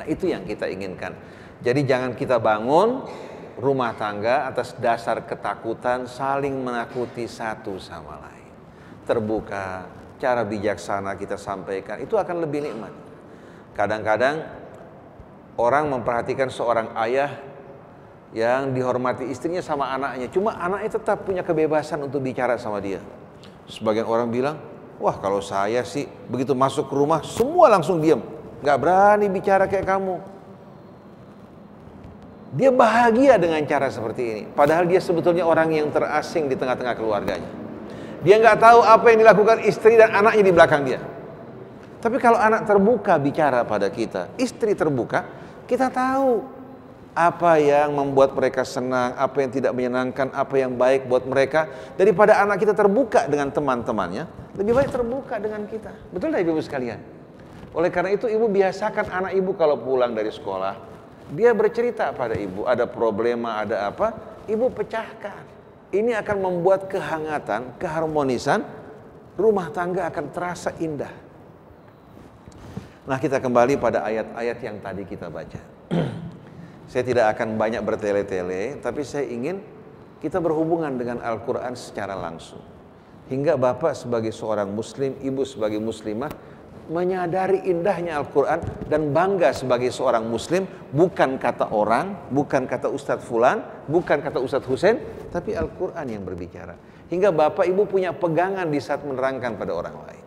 Nah itu yang kita inginkan. Jadi jangan kita bangun rumah tangga atas dasar ketakutan, saling menakuti satu sama lain. Terbuka, cara bijaksana kita sampaikan, itu akan lebih nikmat. Kadang-kadang orang memperhatikan seorang ayah yang dihormati istrinya sama anaknya, cuma anaknya tetap punya kebebasan untuk bicara sama dia. Sebagian orang bilang, wah kalau saya sih begitu masuk ke rumah semua langsung diam, gak berani bicara kayak kamu. Dia bahagia dengan cara seperti ini, padahal dia sebetulnya orang yang terasing di tengah-tengah keluarganya. Dia gak tahu apa yang dilakukan istri dan anaknya di belakang dia. Tapi kalau anak terbuka bicara pada kita, istri terbuka, kita tahu apa yang membuat mereka senang, apa yang tidak menyenangkan, apa yang baik buat mereka. Daripada anak kita terbuka dengan teman-temannya, lebih baik terbuka dengan kita. Betul tidak ibu sekalian? Oleh karena itu ibu biasakan anak ibu kalau pulang dari sekolah, dia bercerita pada ibu, ada problema, ada apa, ibu pecahkan. Ini akan membuat kehangatan, keharmonisan, rumah tangga akan terasa indah. Nah kita kembali pada ayat-ayat yang tadi kita baca. Saya tidak akan banyak bertele-tele, tapi saya ingin kita berhubungan dengan Al-Quran secara langsung. Hingga bapak sebagai seorang muslim, ibu sebagai muslimah, menyadari indahnya Al-Quran dan bangga sebagai seorang muslim, bukan kata orang, bukan kata Ustadz Fulan, bukan kata Ustadz Husain, tapi Al-Quran yang berbicara. Hingga bapak ibu punya pegangan di saat menerangkan pada orang lain.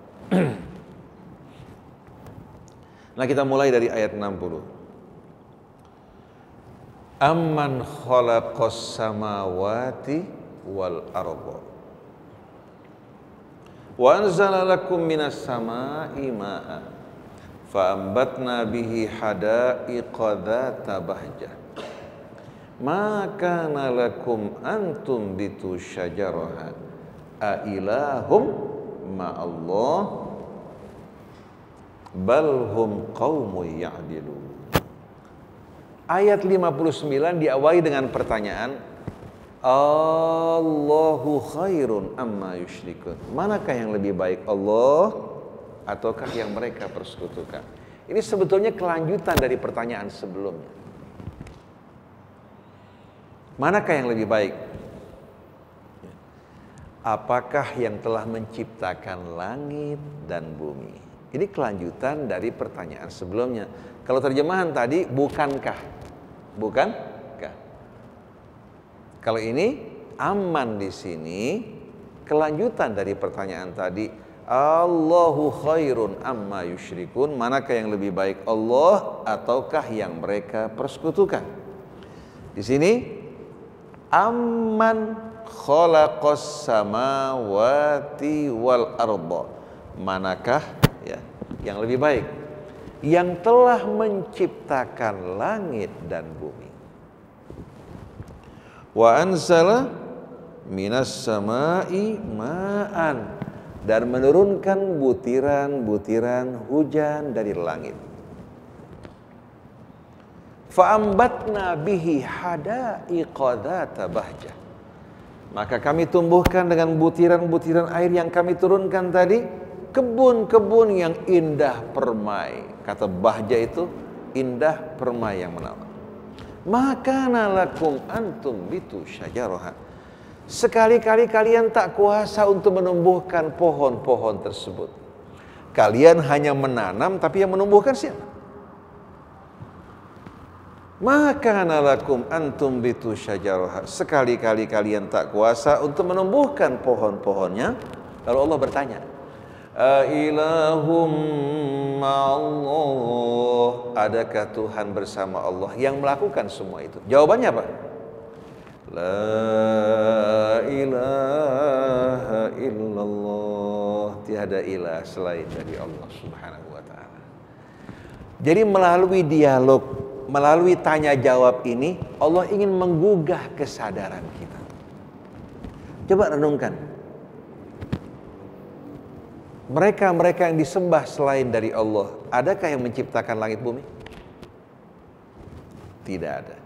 Nah kita mulai dari ayat 60. Amman khalaqas samawati wal arda wa anzala lakum minas samai ma'a fa ambatna bihi hadaiqa dzata bahjah ma kana lakum antum bitu syajaraha a ilahum ma'allah bal hum qaumun ya'dilun. Ayat 59 diawali dengan pertanyaan, Allahu khairun amma yusyrikun. Manakah yang lebih baik, Allah ataukah yang mereka persekutukan? Ini sebetulnya kelanjutan dari pertanyaan sebelumnya. Manakah yang lebih baik? apakah yang telah menciptakan langit dan bumi? Ini kelanjutan dari pertanyaan sebelumnya. Kalau terjemahan tadi, bukankah? Bukankah? Kalau ini, aman di sini, kelanjutan dari pertanyaan tadi, Allahu khairun amma yusyrikun, manakah yang lebih baik, Allah ataukah yang mereka persekutukan? Di sini, amman khalaqas samawati wal arda, manakah ya yang lebih baik, yang telah menciptakan langit dan bumi. Wa anzala minas samai ma'an, dan menurunkan butiran-butiran hujan dari langit. Fa'ambatna bihi hadaiqa dzata bahjah, maka kami tumbuhkan dengan butiran-butiran air yang kami turunkan tadi, kebun-kebun yang indah permai. Kata bahja itu indah permai yang menawan. Maka nalakum antum bitu syajaroha, sekali-kali kalian tak kuasa untuk menumbuhkan pohon-pohon tersebut. Kalian hanya menanam, tapi yang menumbuhkan siapa? Maka nalakum antum bitu syajaroha, sekali-kali kalian tak kuasa untuk menumbuhkan pohon-pohonnya. Lalu Allah bertanya, Ailahum ma'allah, adakah Tuhan bersama Allah yang melakukan semua itu? Jawabannya apa? La ilaha illallah, tiada ilah selain dari Allah subhanahu wa ta'ala. Jadi melalui dialog, melalui tanya jawab ini, Allah ingin menggugah kesadaran kita. Coba renungkan. Mereka-mereka yang disembah selain dari Allah, adakah yang menciptakan langit bumi? Tidak ada.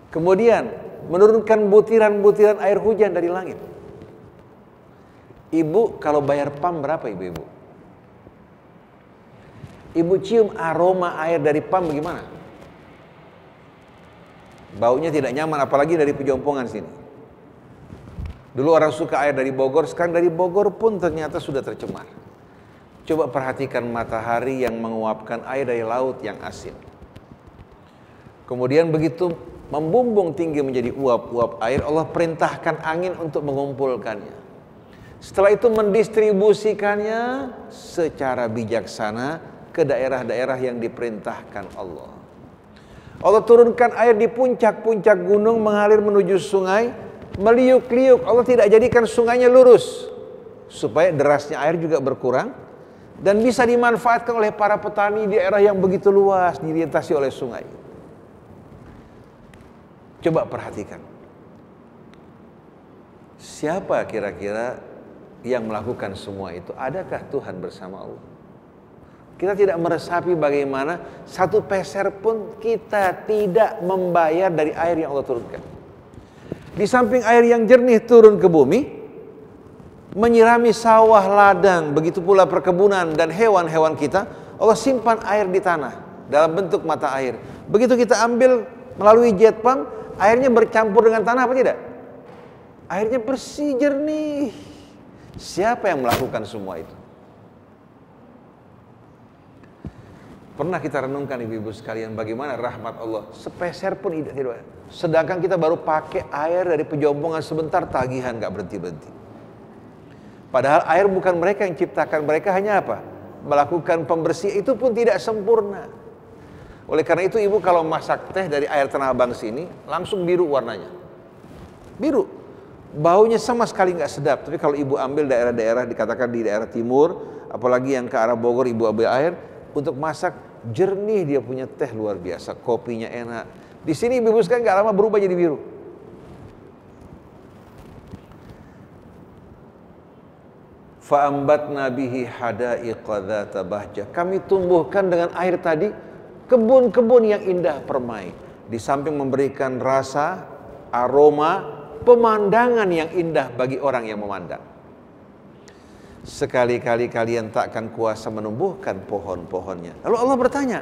Kemudian menurunkan butiran-butiran air hujan dari langit. Ibu kalau bayar PAM berapa ibu-ibu? Ibu cium aroma air dari PAM bagaimana? Baunya tidak nyaman, apalagi dari Pejompongan sini. Dulu orang suka air dari Bogor, sekarang dari Bogor pun ternyata sudah tercemar. Coba perhatikan matahari yang menguapkan air dari laut yang asin. Kemudian begitu membumbung tinggi menjadi uap-uap air, Allah perintahkan angin untuk mengumpulkannya. Setelah itu mendistribusikannya secara bijaksana ke daerah-daerah yang diperintahkan Allah. Allah turunkan air di puncak-puncak gunung mengalir menuju sungai, meliuk-liuk. Allah tidak jadikan sungainya lurus supaya derasnya air juga berkurang dan bisa dimanfaatkan oleh para petani di daerah yang begitu luas dilintasi oleh sungai. Coba perhatikan, siapa kira-kira yang melakukan semua itu? Adakah Tuhan bersama Allah? Kita tidak meresapi bagaimana satu peser pun kita tidak membayar dari air yang Allah turunkan. Di samping air yang jernih turun ke bumi, menyirami sawah, ladang, begitu pula perkebunan dan hewan-hewan kita, Allah simpan air di tanah dalam bentuk mata air. Begitu kita ambil melalui jet pump, airnya bercampur dengan tanah apa tidak? Airnya bersih, jernih. Siapa yang melakukan semua itu? Pernah kita renungkan ibu-ibu sekalian bagaimana rahmat Allah sepeser pun tidak ada. Sedangkan kita baru pakai air dari Pejompongan sebentar, tagihan gak berhenti-berhenti. Padahal air bukan mereka yang ciptakan, mereka hanya apa? Melakukan pembersih, itu pun tidak sempurna. Oleh karena itu ibu kalau masak teh dari air Tanah Abang sini langsung biru warnanya. Biru. Baunya sama sekali gak sedap. Tapi kalau ibu ambil daerah-daerah, dikatakan di daerah timur, apalagi yang ke arah Bogor, ibu ambil air untuk masak, jernih dia punya teh luar biasa, kopinya enak. Di sini ibu sekalian gak lama berubah jadi biru. Fa'ambatna bihi hadaiqa dzata bahjah. Kami tumbuhkan dengan air tadi kebun-kebun yang indah permai. Di samping memberikan rasa, aroma, pemandangan yang indah bagi orang yang memandang. Sekali-kali kalian takkan kuasa menumbuhkan pohon-pohonnya. Lalu Allah bertanya,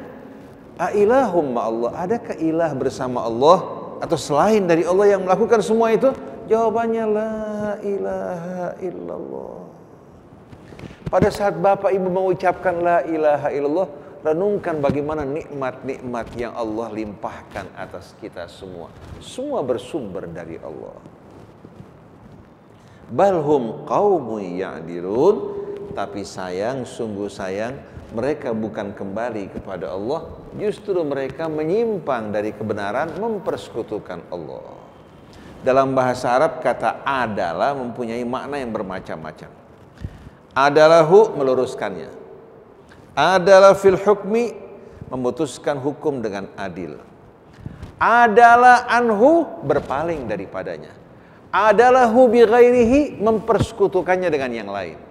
Ailahum ma'allah, adakah ilah bersama Allah atau selain dari Allah yang melakukan semua itu? Jawabannya la ilaha illallah. Pada saat Bapak Ibu mengucapkan la ilaha illallah, renungkan bagaimana nikmat-nikmat yang Allah limpahkan atas kita semua. Semua bersumber dari Allah. Balhum qaumun ya'dilun, tapi sayang, sungguh sayang, mereka bukan kembali kepada Allah, justru mereka menyimpang dari kebenaran, mempersekutukan Allah. Dalam bahasa Arab kata adalah mempunyai makna yang bermacam-macam. Adalahu meluruskannya. Adalah fil hukmi memutuskan hukum dengan adil. Adalah anhu berpaling daripadanya. Adalahu bi ghairihi mempersekutukannya dengan yang lain.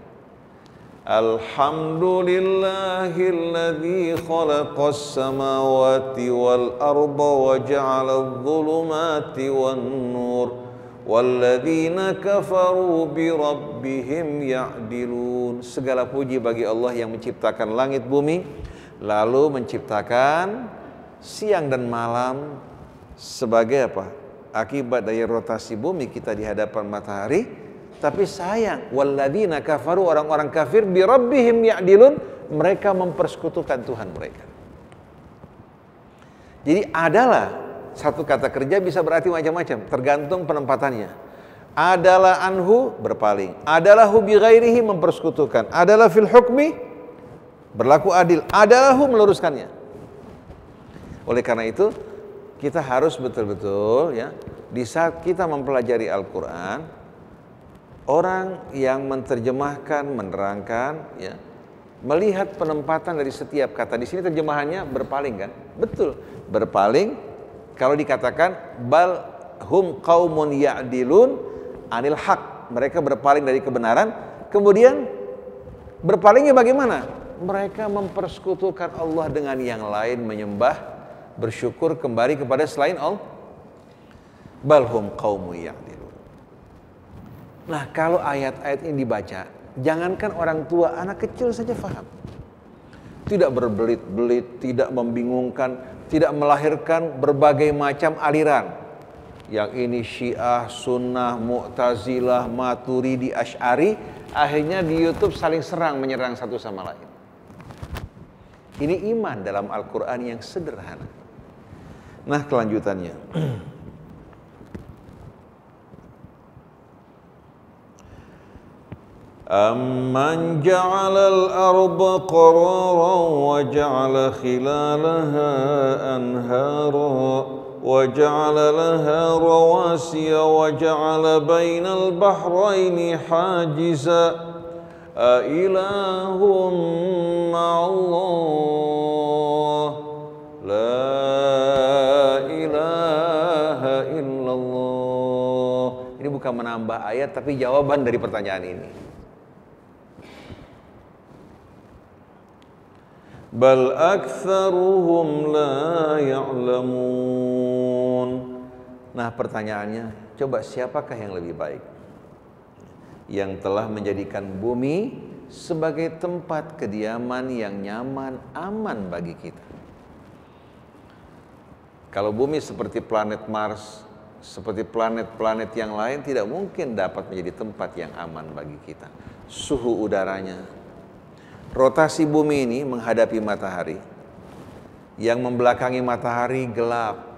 Alhamdulillahilladzi khalaqas samawati wal arda wa ja'ala adh-dhulumati wan nur walladzina kafaru bi rabbihim ya'dilun. Segala puji bagi Allah yang menciptakan langit bumi, lalu menciptakan siang dan malam sebagai apa? Akibat dari rotasi bumi kita di hadapan matahari. Tapi sayang, walladzina kafaru, orang-orang kafir, bi rabbihim ya'dilun, mereka mempersekutukan Tuhan mereka. Jadi adalah satu kata kerja bisa berarti macam-macam, tergantung penempatannya. Adalah anhu berpaling, adalah hu bi ghairihi mempersekutukan, adalah fil hukmi berlaku adil, adalah hu meluruskannya. Oleh karena itu kita harus betul-betul ya, di saat kita mempelajari Al-Quran, orang yang menerjemahkan, menerangkan, ya, melihat penempatan dari setiap kata. Di sini terjemahannya berpaling kan? Betul, berpaling. Kalau dikatakan bal hum qaumun ya'dilun anil haq, mereka berpaling dari kebenaran. Kemudian berpalingnya bagaimana? Mereka mempersekutukan Allah dengan yang lain, menyembah, bersyukur kembali kepada selain Allah. Bal hum qaumun ya'dilun. Nah, kalau ayat-ayat ini dibaca, jangankan orang tua, anak kecil saja faham. Tidak berbelit-belit, tidak membingungkan, tidak melahirkan berbagai macam aliran. Yang ini Syiah, Sunnah, Mu'tazilah, Maturidi, Asy'ari, akhirnya di YouTube saling serang menyerang satu sama lain. Ini iman dalam Al-Quran yang sederhana. Nah, kelanjutannya. Amman ja'alal arda qararan wa ja'ala khilalaha anhara wa ja'ala laha rawasiya wa ja'ala bainal bahraini hajiza a ilahum ma'allah la ilaha illallah. Ini bukan menambah ayat tapi jawaban dari pertanyaan ini. Bal aktsaruhum la ya'lamun. Nah, pertanyaannya, coba siapakah yang lebih baik? Yang telah menjadikan bumi sebagai tempat kediaman yang nyaman, aman bagi kita. Kalau bumi seperti planet Mars, seperti planet-planet yang lain, tidak mungkin dapat menjadi tempat yang aman bagi kita. Suhu udaranya, rotasi bumi ini menghadapi matahari. Yang membelakangi matahari gelap.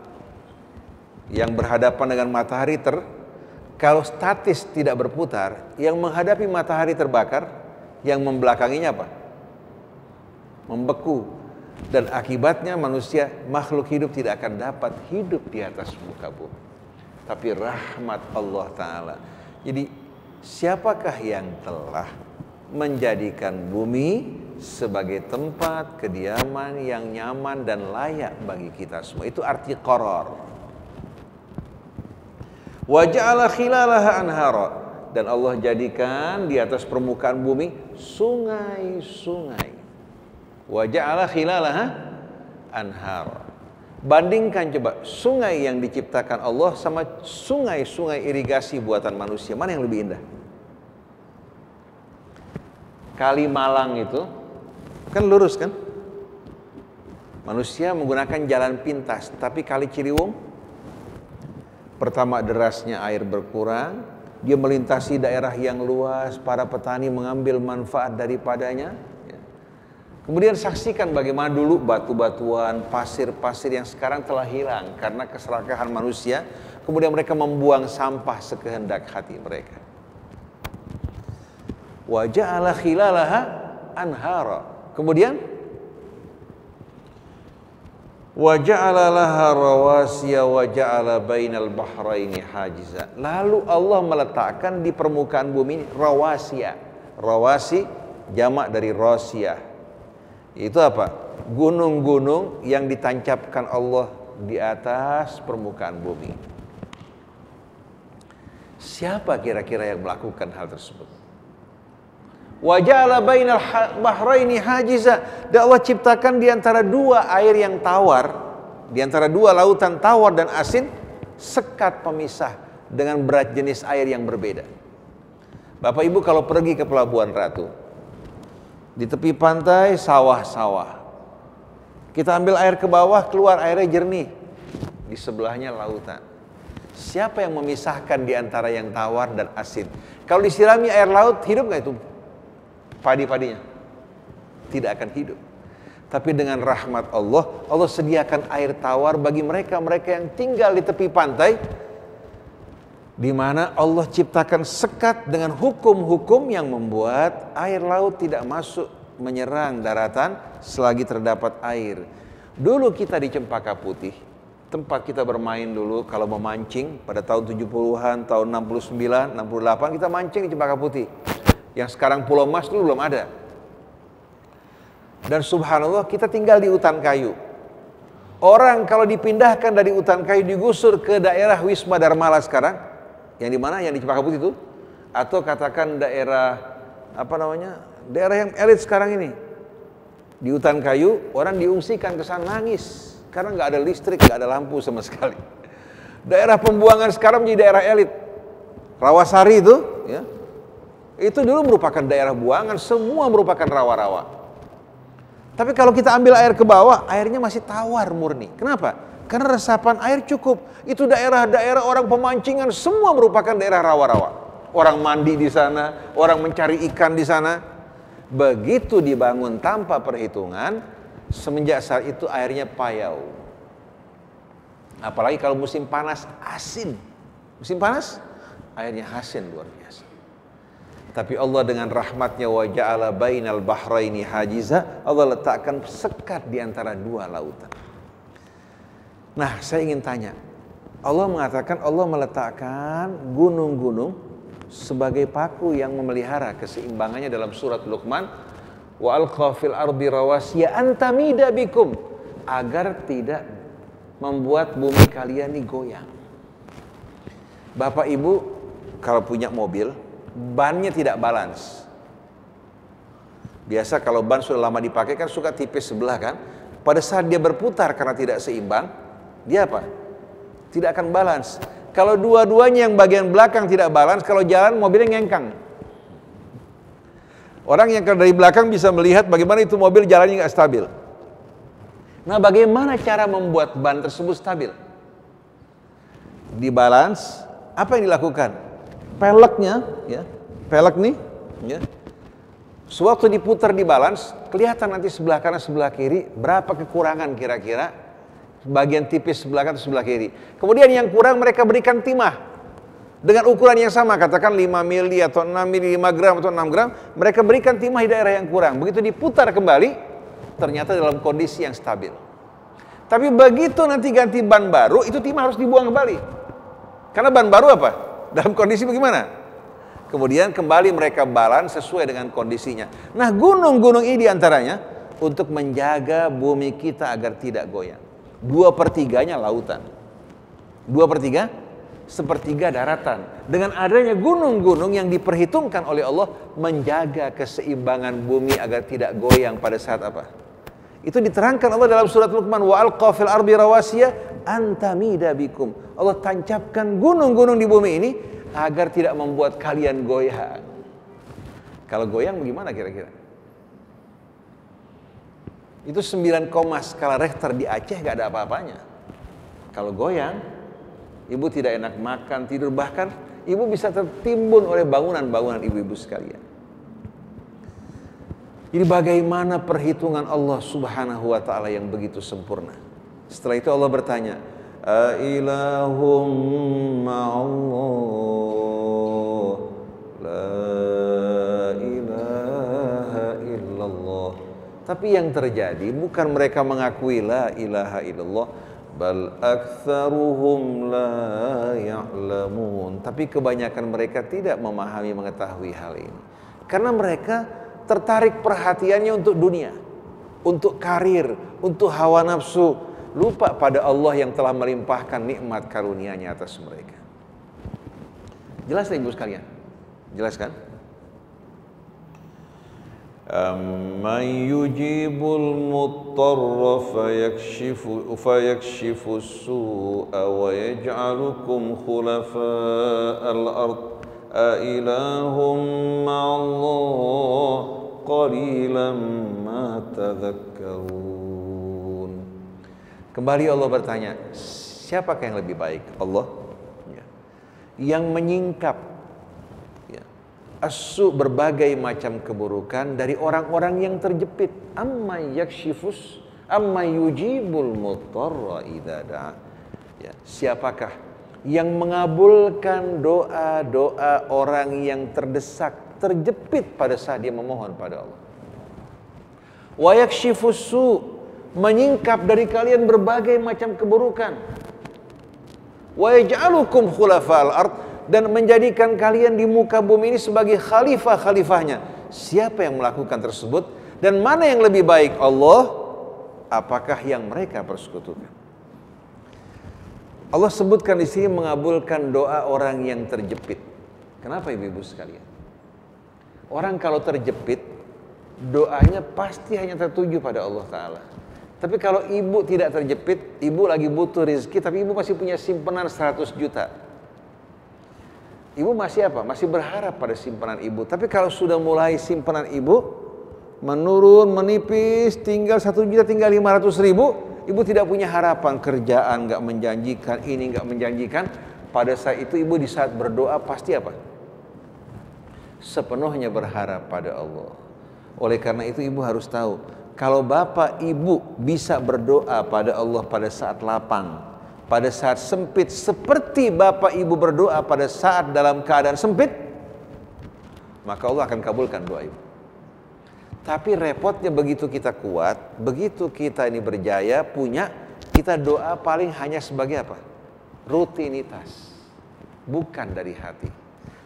Yang berhadapan dengan matahari kalau statis tidak berputar, yang menghadapi matahari terbakar, yang membelakanginya apa? Membeku. Dan akibatnya manusia, makhluk hidup tidak akan dapat hidup di atas muka bumi. Tapi rahmat Allah Ta'ala. Jadi siapakah yang telah menjadikan bumi sebagai tempat kediaman yang nyaman dan layak bagi kita semua? Itu arti qarar. Wa ja'ala khilalaha anhara, dan Allah jadikan di atas permukaan bumi sungai-sungai. Wa ja'ala khilalaha anhara. Bandingkan coba sungai yang diciptakan Allah sama sungai-sungai irigasi buatan manusia, mana yang lebih indah? Kali Malang itu kan lurus kan? Manusia menggunakan jalan pintas, tapi Kali Ciliwung Pertama, derasnya air berkurang, dia melintasi daerah yang luas, para petani mengambil manfaat daripadanya. Kemudian saksikan bagaimana dulu batu-batuan, pasir-pasir yang sekarang telah hilang karena keserakahan manusia. Kemudian mereka membuang sampah sekehendak hati mereka. Wa ja'ala khilalaha anhara. Kemudian wa ja'ala laha rawasiya wa ja'ala bainal bahraini hajiza. Lalu Allah meletakkan di permukaan bumi ini rawasiya. Rawasi jamak dari rasiyah. Itu apa? Gunung-gunung yang ditancapkan Allah di atas permukaan bumi. Siapa kira-kira yang melakukan hal tersebut? Wa ja'ala bainal bahraini hajiza. Dan Allah ciptakan di antara dua air yang tawar, di antara dua lautan tawar dan asin, sekat pemisah dengan berat jenis air yang berbeda. Bapak Ibu kalau pergi ke Pelabuhan Ratu, di tepi pantai sawah-sawah, kita ambil air ke bawah, keluar airnya jernih, di sebelahnya lautan. Siapa yang memisahkan di antara yang tawar dan asin? Kalau disirami air laut, hidup nggak itu padi-padinya? Tidak akan hidup. Tapi dengan rahmat Allah, Allah sediakan air tawar bagi mereka-mereka yang tinggal di tepi pantai, di mana Allah ciptakan sekat dengan hukum-hukum yang membuat air laut tidak masuk menyerang daratan selagi terdapat air. Dulu kita di Cempaka Putih, tempat kita bermain dulu kalau memancing pada tahun 70-an, tahun 69, 68 kita mancing di Cempaka Putih. Yang sekarang Pulau Mas dulu belum ada. Dan subhanallah kita tinggal di hutan kayu. Orang kalau dipindahkan dari hutan kayu digusur ke daerah Wisma Dharmala sekarang, yang di mana? Yang di Cempaka Putih itu, atau katakan daerah apa namanya? Daerah yang elit sekarang ini. Di hutan kayu, orang diungsikan ke sana nangis karena nggak ada listrik, nggak ada lampu sama sekali. Daerah pembuangan sekarang menjadi daerah elit. Rawasari itu, ya. Itu dulu merupakan daerah buangan, semua merupakan rawa-rawa. Tapi kalau kita ambil air ke bawah, airnya masih tawar murni. Kenapa? Karena resapan air cukup. Itu daerah-daerah orang pemancingan, semua merupakan daerah rawa-rawa. Orang mandi di sana, orang mencari ikan di sana. Begitu dibangun tanpa perhitungan, semenjak saat itu airnya payau. Apalagi kalau musim panas, asin. Musim panas, airnya asin luar biasa. Tapi Allah dengan rahmatnya wa ja'ala bainal bahraini hajiza, Allah letakkan sekat di antara dua lautan. Nah, saya ingin tanya, Allah mengatakan Allah meletakkan gunung-gunung sebagai paku yang memelihara keseimbangannya dalam surat Luqman, wa alqa fil ardi rawasiya an tamida bikum, agar tidak membuat bumi kalian ini goyang. Bapak Ibu kalau punya mobil, bannya tidak balance. Biasa kalau ban sudah lama dipakai kan suka tipis sebelah kan. Pada saat dia berputar karena tidak seimbang, dia apa? Tidak akan balance. Kalau dua-duanya yang bagian belakang tidak balance, kalau jalan mobilnya ngengkang. Orang yang dari belakang bisa melihat bagaimana itu mobil jalannya nggak stabil. Nah, bagaimana cara membuat ban tersebut stabil? Dibalance, apa yang dilakukan? Peleknya, ya, pelek nih, ya. Sewaktu diputar di balance, kelihatan nanti sebelah kanan sebelah kiri berapa kekurangan kira-kira. Bagian tipis sebelah kanan sebelah kiri. Kemudian yang kurang mereka berikan timah dengan ukuran yang sama, katakan 5 mili atau 6 mili, 5 gram atau 6 gram, mereka berikan timah di daerah yang kurang. Begitu diputar kembali, ternyata dalam kondisi yang stabil. Tapi begitu nanti ganti ban baru, itu timah harus dibuang kembali. Karena ban baru apa? Dalam kondisi bagaimana? Kemudian kembali mereka balance sesuai dengan kondisinya. Nah, gunung-gunung ini diantaranya untuk menjaga bumi kita agar tidak goyang. 2/3-nya lautan, 2/3 sepertiga daratan. Dengan adanya gunung-gunung yang diperhitungkan oleh Allah menjaga keseimbangan bumi agar tidak goyang pada saat apa? Itu diterangkan Allah dalam surat Luqman, wa alqa fil ardi rawasiya an tamida bikum. Allah tancapkan gunung-gunung di bumi ini agar tidak membuat kalian goyang. Kalau goyang bagaimana kira-kira? Itu 9 skala Richter di Aceh gak ada apa-apanya. Kalau goyang, Ibu tidak enak makan, tidur, bahkan ibu bisa tertimbun oleh bangunan-bangunan ibu-ibu sekalian. Jadi bagaimana perhitungan Allah Subhanahu wa ta'ala yang begitu sempurna. Setelah itu Allah bertanya, "Ailahum ma'allah, la ilaha illallah." Tapi yang terjadi bukan mereka mengakui la ilaha illallah, bal aktsaruhum la ya'lamun. Tapi kebanyakan mereka tidak memahami, mengetahui hal ini. Karena mereka tertarik perhatiannya untuk dunia, untuk karir, untuk hawa nafsu, lupa pada Allah yang telah melimpahkan nikmat karunia-Nya atas mereka. Jelas ibu sekalian? Jelas kan? Amman yujibul muttarra fayakshifu as-su'a wa yaj'alukum khulafa'al ard a ilahum ma'allah qalilan ma tadhakkarun. Kembali Allah bertanya, siapakah yang lebih baik? Allah yang menyingkap as-su, berbagai macam keburukan dari orang-orang yang terjepit. Amma yakshifus, amma yujibul muttarra idza da'a. Siapakah yang mengabulkan doa-doa orang yang terdesak, terjepit pada saat dia memohon pada Allah. Wa yakshifus su, menyingkap dari kalian berbagai macam keburukan. Wa yaj'alukum khulafa'al ard, dan menjadikan kalian di muka bumi ini sebagai khalifah-khalifahnya. Siapa yang melakukan tersebut? Dan mana yang lebih baik? Allah, apakah yang mereka persekutukan? Allah sebutkan di sini mengabulkan doa orang yang terjepit. Kenapa ibu-ibu sekalian? Orang kalau terjepit, doanya pasti hanya tertuju pada Allah Ta'ala. Tapi kalau ibu tidak terjepit, ibu lagi butuh rezeki, tapi ibu masih punya simpanan 100 juta. Ibu masih apa? Masih berharap pada simpanan ibu. Tapi kalau sudah mulai simpanan ibu menurun, menipis, tinggal 1 juta, tinggal 500 ribu, ibu tidak punya harapan, kerjaan nggak menjanjikan, ini nggak menjanjikan. Pada saat itu ibu di saat berdoa pasti apa? Sepenuhnya berharap pada Allah. Oleh karena itu ibu harus tahu, kalau bapak ibu bisa berdoa pada Allah pada saat lapang, pada saat sempit, seperti bapak ibu berdoa pada saat dalam keadaan sempit, maka Allah akan kabulkan doa ibu. Tapi repotnya begitu kita kuat, begitu kita ini berjaya, punya, kita doa paling hanya sebagai apa? Rutinitas, bukan dari hati.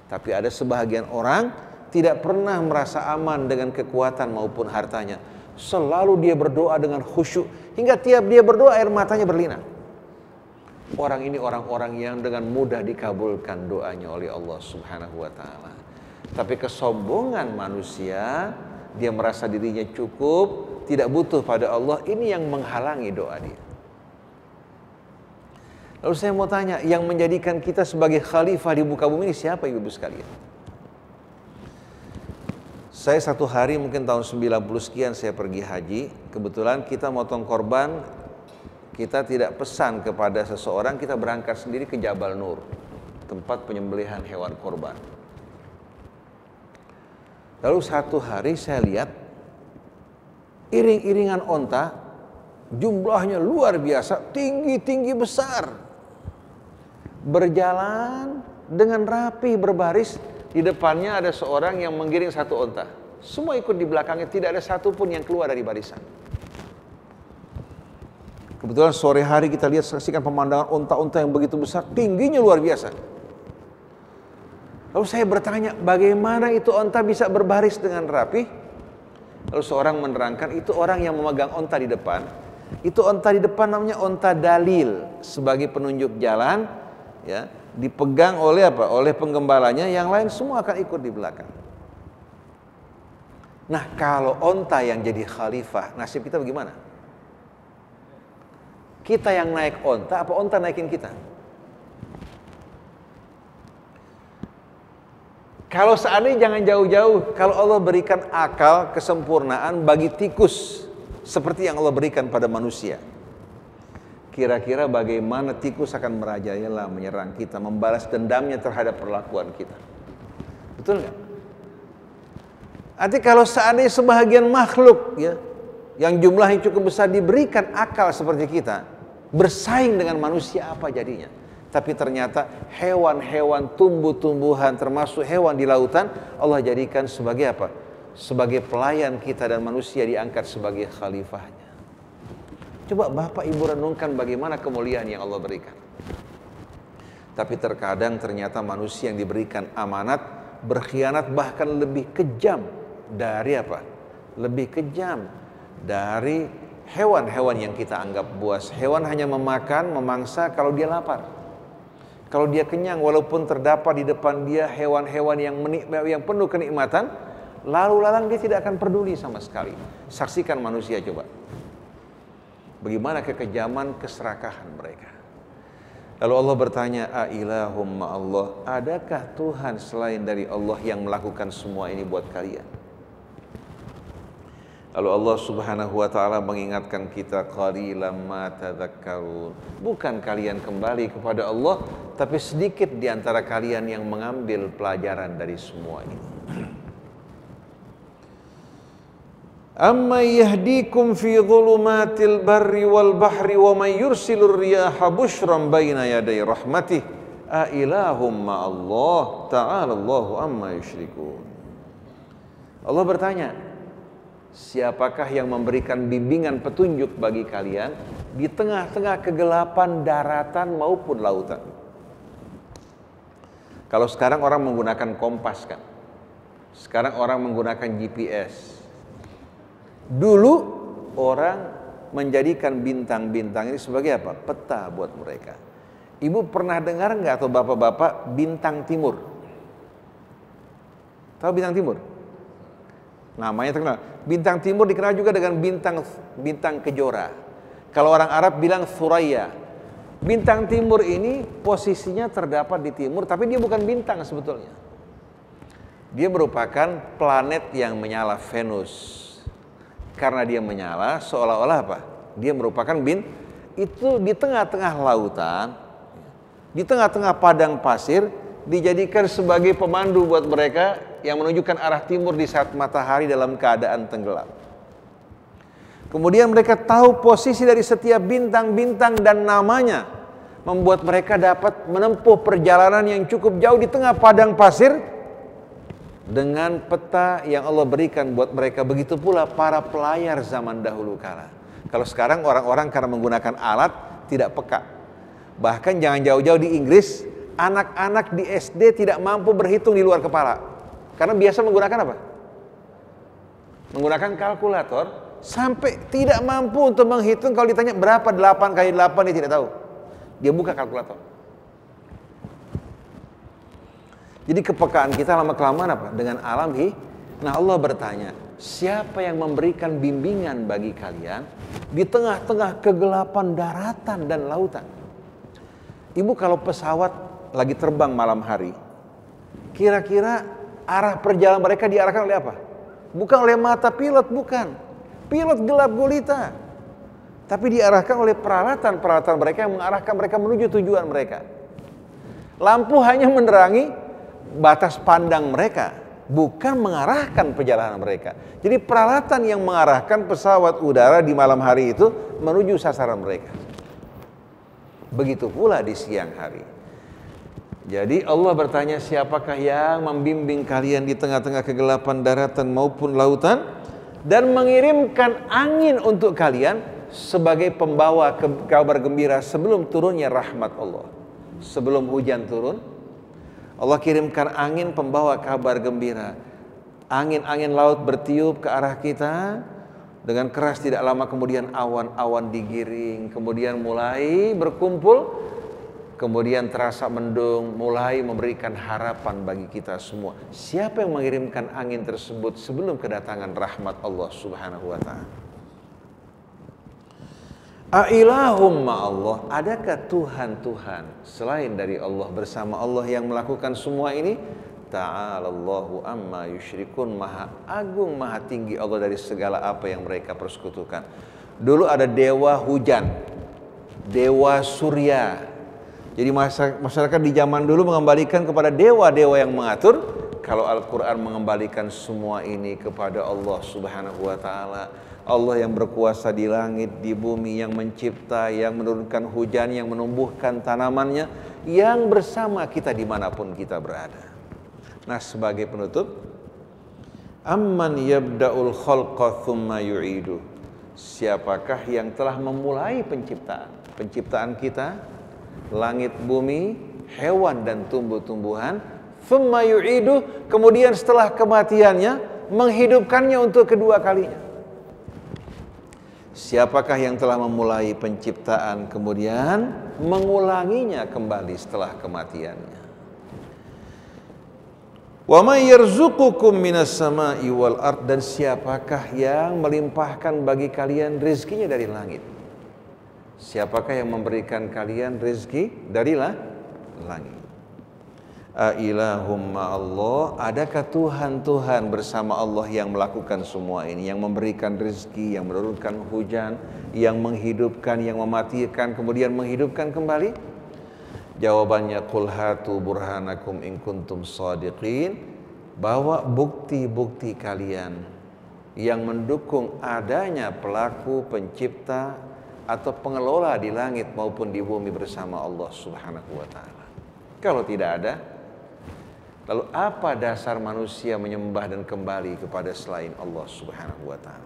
Tapi ada sebahagian orang tidak pernah merasa aman dengan kekuatan maupun hartanya. Selalu dia berdoa dengan khusyuk, hingga tiap dia berdoa air matanya berlinang. Orang ini orang-orang yang dengan mudah dikabulkan doanya oleh Allah Subhanahu wa ta'ala. Tapi kesombongan manusia, dia merasa dirinya cukup, tidak butuh pada Allah, ini yang menghalangi doa dia. Lalu saya mau tanya, yang menjadikan kita sebagai khalifah di muka bumi ini siapa ibu-ibu sekalian? Saya satu hari mungkin tahun 90 sekian saya pergi haji, kebetulan kita motong korban. Kita tidak pesan kepada seseorang, kita berangkat sendiri ke Jabal Nur, tempat penyembelihan hewan korban. Lalu satu hari saya lihat iring-iringan onta, jumlahnya luar biasa, tinggi-tinggi besar, berjalan dengan rapi berbaris. Di depannya ada seorang yang menggiring satu onta, semua ikut di belakangnya, tidak ada satupun yang keluar dari barisan. Kebetulan sore hari kita lihat, saksikan pemandangan onta-onta yang begitu besar, tingginya luar biasa. Lalu saya bertanya, bagaimana itu onta bisa berbaris dengan rapi? Lalu seorang menerangkan, itu orang yang memegang onta di depan. Itu onta di depan namanya onta dalil, sebagai penunjuk jalan, ya, dipegang oleh apa? Oleh penggembalanya, yang lain semua akan ikut di belakang. Nah, kalau onta yang jadi khalifah, nasib kita bagaimana? Kita yang naik onta, apa onta naikin kita? Kalau seandainya jangan jauh-jauh, kalau Allah berikan akal, kesempurnaan bagi tikus, seperti yang Allah berikan pada manusia. kira-kira bagaimana tikus akan merajalela menyerang kita, membalas dendamnya terhadap perlakuan kita. Betul nggak? Artinya kalau seandainya sebahagian makhluk ya, yang jumlahnya cukup besar diberikan akal seperti kita, bersaing dengan manusia apa jadinya? Tapi ternyata hewan-hewan, tumbuh-tumbuhan, termasuk hewan di lautan, Allah jadikan sebagai apa? Sebagai pelayan kita, dan manusia diangkat sebagai khalifahnya. Coba Bapak Ibu renungkan bagaimana kemuliaan yang Allah berikan. Tapi terkadang ternyata manusia yang diberikan amanat berkhianat, bahkan lebih kejam dari apa? Lebih kejam dari hewan-hewan yang kita anggap buas. Hewan hanya memakan, memangsa kalau dia lapar. Kalau dia kenyang, walaupun terdapat di depan dia hewan-hewan yang penuh kenikmatan, lalu lalang dia tidak akan peduli sama sekali. Saksikan manusia coba. Bagaimana kekejaman, keserakahan mereka. Lalu Allah bertanya, "Ailahum ma'allah, adakah Tuhan selain dari Allah yang melakukan semua ini buat kalian?" Lalu Allah Subhanahu wa taala mengingatkan kita, qalilan ma tadhakkarun. Bukan kalian kembali kepada Allah, tapi sedikit di antara kalian yang mengambil pelajaran dari semua ini. Amma yahdikum fi dhulumatil barri wal bahri wa may yursilur riyaha bushran baina yaday rahmatih a ilahum ma Allah ta'ala Allahu amma yusyrikun. Allah bertanya, siapakah yang memberikan bimbingan petunjuk bagi kalian di tengah-tengah kegelapan daratan maupun lautan? Kalau sekarang orang menggunakan kompas kan, sekarang orang menggunakan GPS. Dulu orang menjadikan bintang-bintang ini sebagai apa? Peta buat mereka. Ibu pernah dengar nggak atau bapak-bapak bintang timur? Tahu bintang timur? Namanya terkenal. Bintang timur dikenal juga dengan bintang kejora. Kalau orang Arab bilang Thuraya. Bintang timur ini posisinya terdapat di timur, tapi dia bukan bintang sebetulnya. Dia merupakan planet yang menyala, Venus. Karena dia menyala seolah-olah apa? Dia merupakan itu di tengah-tengah lautan, di tengah-tengah padang pasir, dijadikan sebagai pemandu buat mereka yang menunjukkan arah timur di saat matahari dalam keadaan tenggelam. Kemudian mereka tahu posisi dari setiap bintang-bintang dan namanya, membuat mereka dapat menempuh perjalanan yang cukup jauh di tengah padang pasir dengan peta yang Allah berikan buat mereka. Begitu pula para pelayar zaman dahulu kala. Kalau sekarang orang-orang karena menggunakan alat tidak peka. Bahkan jangan jauh-jauh di Inggris, anak-anak di SD tidak mampu berhitung di luar kepala. Karena biasa menggunakan apa? Menggunakan kalkulator, sampai tidak mampu untuk menghitung. Kalau ditanya berapa 8 kali 8, dia tidak tahu. Dia buka kalkulator. Jadi kepekaan kita lama-kelamaan apa? Dengan alam Nah Allah bertanya, siapa yang memberikan bimbingan bagi kalian di tengah-tengah kegelapan daratan dan lautan? Ibu kalau pesawat lagi terbang malam hari, kira-kira arah perjalanan mereka diarahkan oleh apa? Bukan oleh mata pilot, bukan. Pilot gelap gulita. Tapi diarahkan oleh peralatan-peralatan mereka yang mengarahkan mereka menuju tujuan mereka. Lampu hanya menerangi batas pandang mereka, bukan mengarahkan perjalanan mereka. Jadi peralatan yang mengarahkan pesawat udara di malam hari itu menuju sasaran mereka. Begitu pula di siang hari. Jadi Allah bertanya, siapakah yang membimbing kalian di tengah-tengah kegelapan daratan maupun lautan, dan mengirimkan angin untuk kalian sebagai pembawa kabar gembira sebelum turunnya rahmat Allah. Sebelum hujan turun, Allah kirimkan angin pembawa kabar gembira. Angin-angin laut bertiup ke arah kita dengan keras, tidak lama kemudian awan-awan digiring, kemudian mulai berkumpul, kemudian terasa mendung, mulai memberikan harapan bagi kita semua. Siapa yang mengirimkan angin tersebut sebelum kedatangan rahmat Allah Subhanahu wa ta'ala? Ailahum ma'allah, adakah Tuhan-Tuhan selain dari Allah, bersama Allah yang melakukan semua ini? Ta'alallahu amma yusyrikun, maha agung, maha tinggi Allah dari segala apa yang mereka persekutukan. Dulu ada dewa hujan, dewa surya. Jadi masyarakat di zaman dulu mengembalikan kepada dewa-dewa yang mengatur. Kalau Al-Quran mengembalikan semua ini kepada Allah Subhanahu wa Ta'ala. Allah yang berkuasa di langit, di bumi, yang mencipta, yang menurunkan hujan, yang menumbuhkan tanamannya, yang bersama kita dimanapun kita berada. Nah, sebagai penutup, amman yabda'ul khalqa thumma yu'idu. Siapakah yang telah memulai penciptaan kita, langit, bumi, hewan dan tumbuh-tumbuhan, thumma yu'idu, kemudian setelah kematiannya menghidupkannya untuk kedua kalinya. Siapakah yang telah memulai penciptaan kemudian mengulanginya kembali setelah kematiannya? Wa may yarzuqukum minas sama'i wal ard, dan siapakah yang melimpahkan bagi kalian rezekinya dari langit? Siapakah yang memberikan kalian rezeki dari langit? Ailahum ma'allah, adakah Tuhan bersama Allah yang melakukan semua ini, yang memberikan rezeki, yang menurunkan hujan, yang menghidupkan, yang mematikan, kemudian menghidupkan kembali? Jawabannya, qul hatu burhanakum in kuntum shadiqin. Bawa bukti-bukti kalian yang mendukung adanya pelaku, pencipta atau pengelola di langit maupun di bumi bersama Allah Subhanahu wa Ta'ala. Kalau tidak ada, lalu apa dasar manusia menyembah dan kembali kepada selain Allah Subhanahu wa Ta'ala?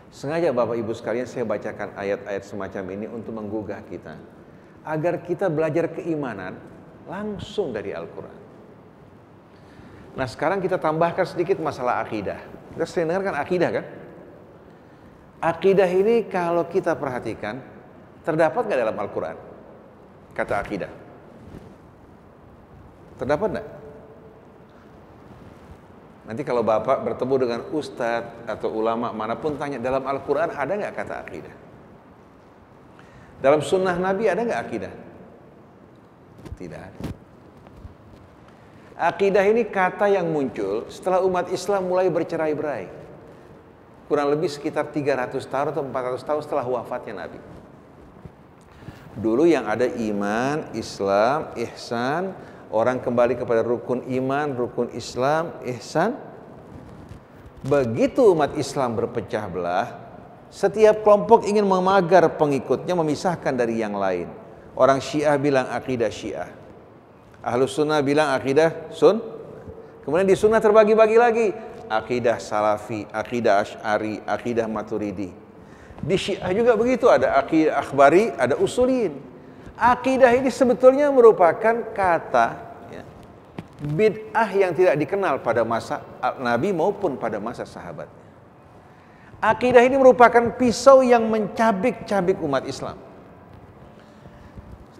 Sengaja Bapak Ibu sekalian saya bacakan ayat-ayat semacam ini untuk menggugah kita, agar kita belajar keimanan langsung dari Al-Quran. Nah, sekarang kita tambahkan sedikit masalah akidah. Kita sering dengar kan akidah kan? Akidah ini kalau kita perhatikan, terdapat nggak dalam Al-Quran kata akidah? Terdapat enggak? Nanti kalau Bapak bertemu dengan ustadz atau ulama manapun tanya, dalam Al-Quran ada enggak kata akidah? Dalam sunnah Nabi ada enggak akidah? Tidak ada. Akidah ini kata yang muncul setelah umat Islam mulai bercerai-berai. Kurang lebih sekitar 300 tahun atau 400 tahun setelah wafatnya Nabi. Dulu yang ada iman, Islam, ihsan, orang kembali kepada rukun iman, rukun Islam, ihsan. Begitu umat Islam berpecah belah, setiap kelompok ingin memagar pengikutnya, memisahkan dari yang lain. Orang Syiah bilang akidah Syiah, Ahlus Sunnah bilang akidah Sun. Kemudian di Sunnah terbagi-bagi lagi, akidah Salafi, akidah Asy'ari, akidah Maturidi. Di Syiah juga begitu, ada akidah Akhbari, ada Usulin. Akidah ini sebetulnya merupakan kata bid'ah yang tidak dikenal pada masa Nabi maupun pada masa sahabatnya. Akidah ini merupakan pisau yang mencabik-cabik umat Islam.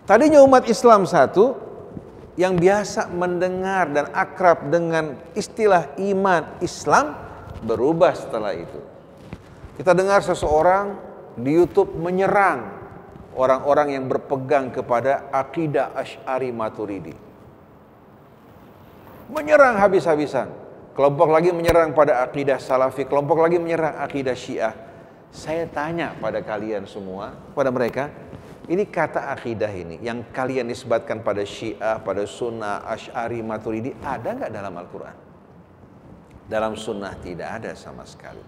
Tadinya umat Islam satu yang biasa mendengar dan akrab dengan istilah iman Islam, berubah setelah itu. Kita dengar seseorang di YouTube menyerang orang-orang yang berpegang kepada akidah Asy'ari Maturidi. Menyerang habis-habisan. Kelompok lagi menyerang pada akidah Salafi, kelompok lagi menyerang akidah Syiah. Saya tanya pada kalian semua, pada mereka, ini kata akidah ini yang kalian nisbatkan pada Syiah, pada Sunnah, Asy'ari, Maturidi, ada nggak dalam Al-Quran? Dalam Sunnah tidak ada sama sekali.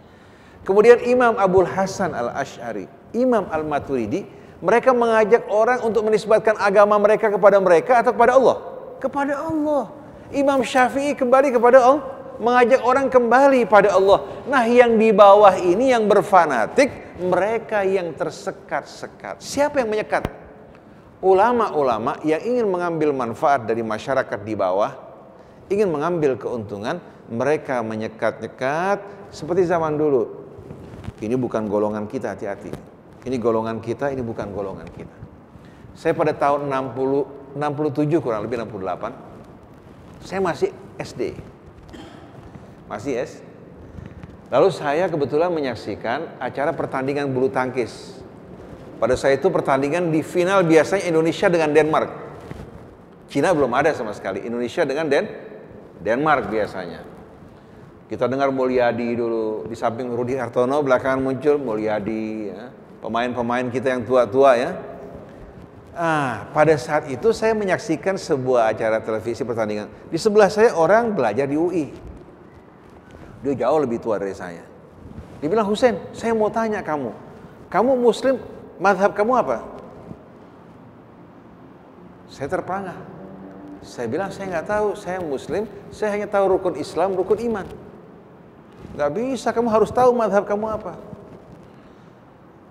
Kemudian Imam Abul Hasan Al-Asy'ari, Imam Al-Maturidi, mereka mengajak orang untuk menisbatkan agama mereka kepada mereka atau kepada Allah? Kepada Allah. Imam Syafi'i kembali kepada Allah, mengajak orang kembali pada Allah. Nah, yang di bawah ini yang berfanatik, mereka yang tersekat-sekat. Siapa yang menyekat? Ulama-ulama yang ingin mengambil manfaat dari masyarakat di bawah, ingin mengambil keuntungan, mereka menyekat-nyekat seperti zaman dulu. Ini bukan golongan kita, hati-hati. Ini golongan kita, ini bukan golongan kita. Saya pada tahun 67 kurang lebih 68, saya masih SD. Masih SD. Lalu saya kebetulan menyaksikan acara pertandingan bulu tangkis. Pada saat itu pertandingan di final biasanya Indonesia dengan Denmark. Cina belum ada sama sekali. Indonesia dengan Denmark biasanya. Kita dengar Mulyadi dulu. Di samping Rudi Hartono belakangan muncul Mulyadi. Ya. pemain-pemain kita yang tua-tua ya. Pada saat itu saya menyaksikan sebuah acara televisi pertandingan. Di sebelah saya orang belajar di UI. Dia jauh lebih tua dari saya. Dia bilang, Husain, saya mau tanya kamu Muslim, mazhab kamu apa? Saya terperangah. Saya bilang, saya nggak tahu, saya Muslim, saya hanya tahu rukun Islam, rukun iman. Nggak bisa, kamu harus tahu mazhab kamu apa.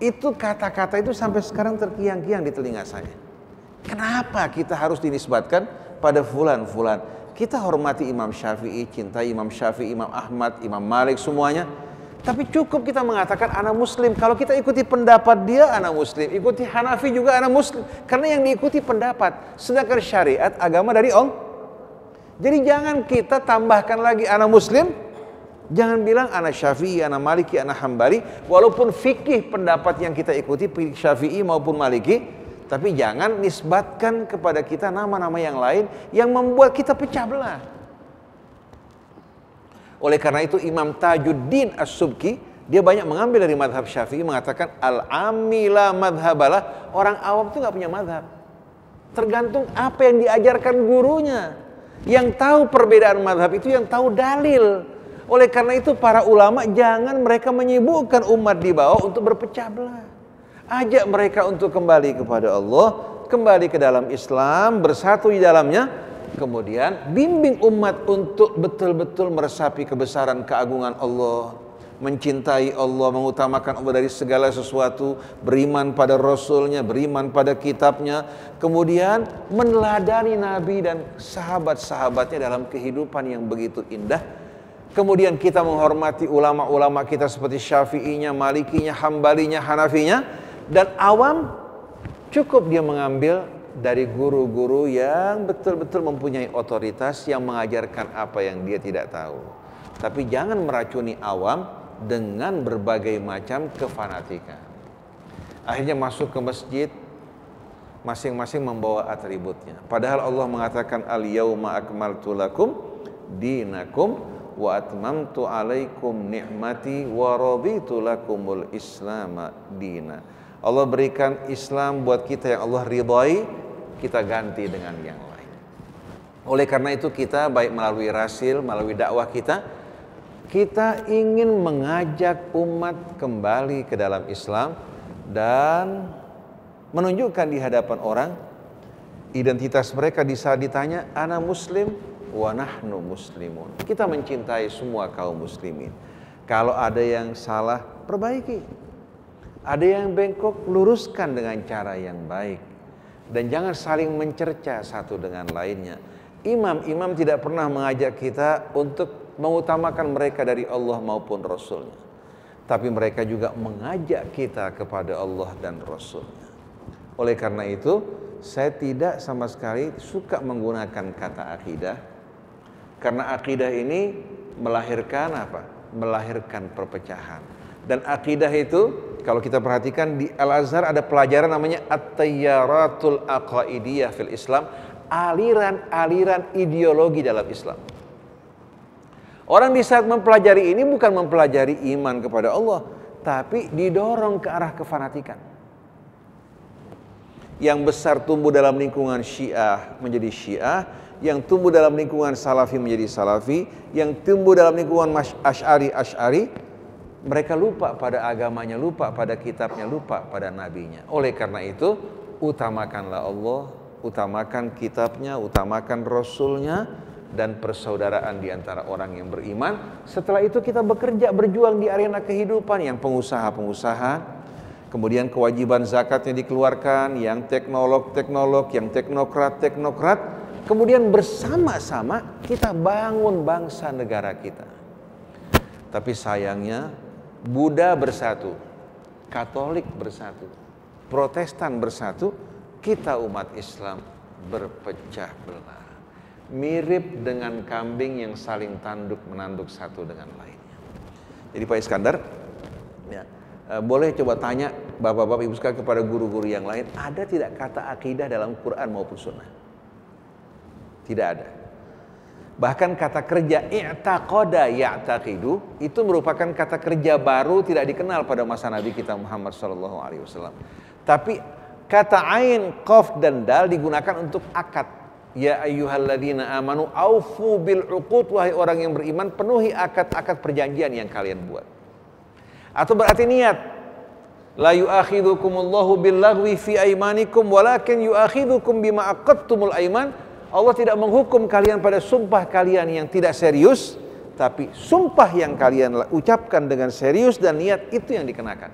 Itu kata-kata itu sampai sekarang terkiang-kiang di telinga saya. Kenapa kita harus dinisbatkan pada fulan-fulan? Kita hormati Imam Syafi'i, cintai Imam Syafi'i, Imam Ahmad, Imam Malik, semuanya. Tapi cukup kita mengatakan anak Muslim. Kalau kita ikuti pendapat dia, anak Muslim. Ikuti Hanafi juga anak Muslim. Karena yang diikuti pendapat. Sedangkan syariat agama dari Allah. Jadi jangan kita tambahkan lagi anak Muslim. Jangan bilang anak Syafi'i, anak Maliki, anak Hambali. Walaupun fikih pendapat yang kita ikuti Syafi'i maupun Maliki, tapi jangan nisbatkan kepada kita nama-nama yang lain yang membuat kita pecah belah. Oleh karena itu Imam Tajuddin As-Subki, dia banyak mengambil dari madhab Syafi'i, mengatakan al-amila madhabalah. Orang awam itu gak punya madhab. Tergantung apa yang diajarkan gurunya. Yang tahu perbedaan madhab itu yang tahu dalil. Oleh karena itu para ulama jangan mereka menyibukkan umat di bawah untuk berpecah belah. Ajak mereka untuk kembali kepada Allah, kembali ke dalam Islam, bersatu di dalamnya. Kemudian bimbing umat untuk betul-betul meresapi kebesaran keagungan Allah, mencintai Allah, mengutamakan Allah dari segala sesuatu, beriman pada Rasulnya, beriman pada kitabnya, kemudian meneladani Nabi dan sahabat-sahabatnya dalam kehidupan yang begitu indah. Kemudian kita menghormati ulama-ulama kita seperti Syafi'inya, Malikinya, Hambalinya, Hanafinya. Dan awam cukup dia mengambil dari guru-guru yang betul-betul mempunyai otoritas yang mengajarkan apa yang dia tidak tahu. Tapi jangan meracuni awam dengan berbagai macam kefanatikan. Akhirnya masuk ke masjid, masing-masing membawa atributnya. Padahal Allah mengatakan al-yauma akmaltu lakum dinakum wa atmamtu alaikum ni'mati wa raditu lakumul islama dina. Allah berikan Islam buat kita yang Allah ridhai, kita ganti dengan yang lain. Oleh karena itu kita baik melalui rasil, melalui dakwah kita ingin mengajak umat kembali ke dalam Islam dan menunjukkan di hadapan orang identitas mereka di saat ditanya ana muslim wa nahnu muslimun. Kita mencintai semua kaum muslimin. Kalau ada yang salah, perbaiki. Ada yang bengkok, luruskan dengan cara yang baik. Dan jangan saling mencerca satu dengan lainnya. Imam-imam tidak pernah mengajak kita untuk mengutamakan mereka dari Allah maupun Rasulnya. Tapi mereka juga mengajak kita kepada Allah dan Rasulnya. Oleh karena itu, saya tidak sama sekali suka menggunakan kata akidah. Karena akidah ini melahirkan apa? Melahirkan perpecahan. Dan akidah itu kalau kita perhatikan di Al-Azhar ada pelajaran namanya At-Tayyaratul Aqaidiyah fil Islam, aliran-aliran ideologi dalam Islam. Orang di saat mempelajari ini bukan mempelajari iman kepada Allah, tapi didorong ke arah kefanatikan. Yang besar tumbuh dalam lingkungan Syiah menjadi Syiah, yang tumbuh dalam lingkungan Salafi menjadi Salafi, yang tumbuh dalam lingkungan Asy'ari. Mereka lupa pada agamanya, lupa pada kitabnya, lupa pada nabinya. Oleh karena itu, utamakanlah Allah, utamakan kitabnya, utamakan Rasulnya, dan persaudaraan di antara orang yang beriman. Setelah itu kita bekerja, berjuang di arena kehidupan, yang pengusaha-pengusaha, kemudian kewajiban zakatnya dikeluarkan, yang teknolog-teknolog, yang teknokrat-teknokrat, kemudian bersama-sama kita bangun bangsa negara kita. Tapi sayangnya, Buddha bersatu, Katolik bersatu, Protestan bersatu, kita umat Islam berpecah belah. Mirip dengan kambing yang saling tanduk menanduk satu dengan lainnya. Jadi Pak Iskandar, ya, boleh coba tanya bapak-bapak ibu sekalian kepada guru-guru yang lain, ada tidak kata akidah dalam Quran maupun Sunnah? Tidak ada. Bahkan kata kerja i'taqada ya'taqidu itu merupakan kata kerja baru, tidak dikenal pada masa Nabi kita Muhammad SAW. Tapi kata ain, qaf dan dal digunakan untuk akad. Ya ayyuhalladzina amanu aufu bil uqud, wahai orang yang beriman penuhi akad-akad perjanjian yang kalian buat. Atau berarti niat. La yu'akhidhukumullahu billaghwi fi aimanikum walakin yu'akhidhukum bima aqadtumul aiman. Allah tidak menghukum kalian pada sumpah kalian yang tidak serius, tapi sumpah yang kalian ucapkan dengan serius dan niat itu yang dikenakan.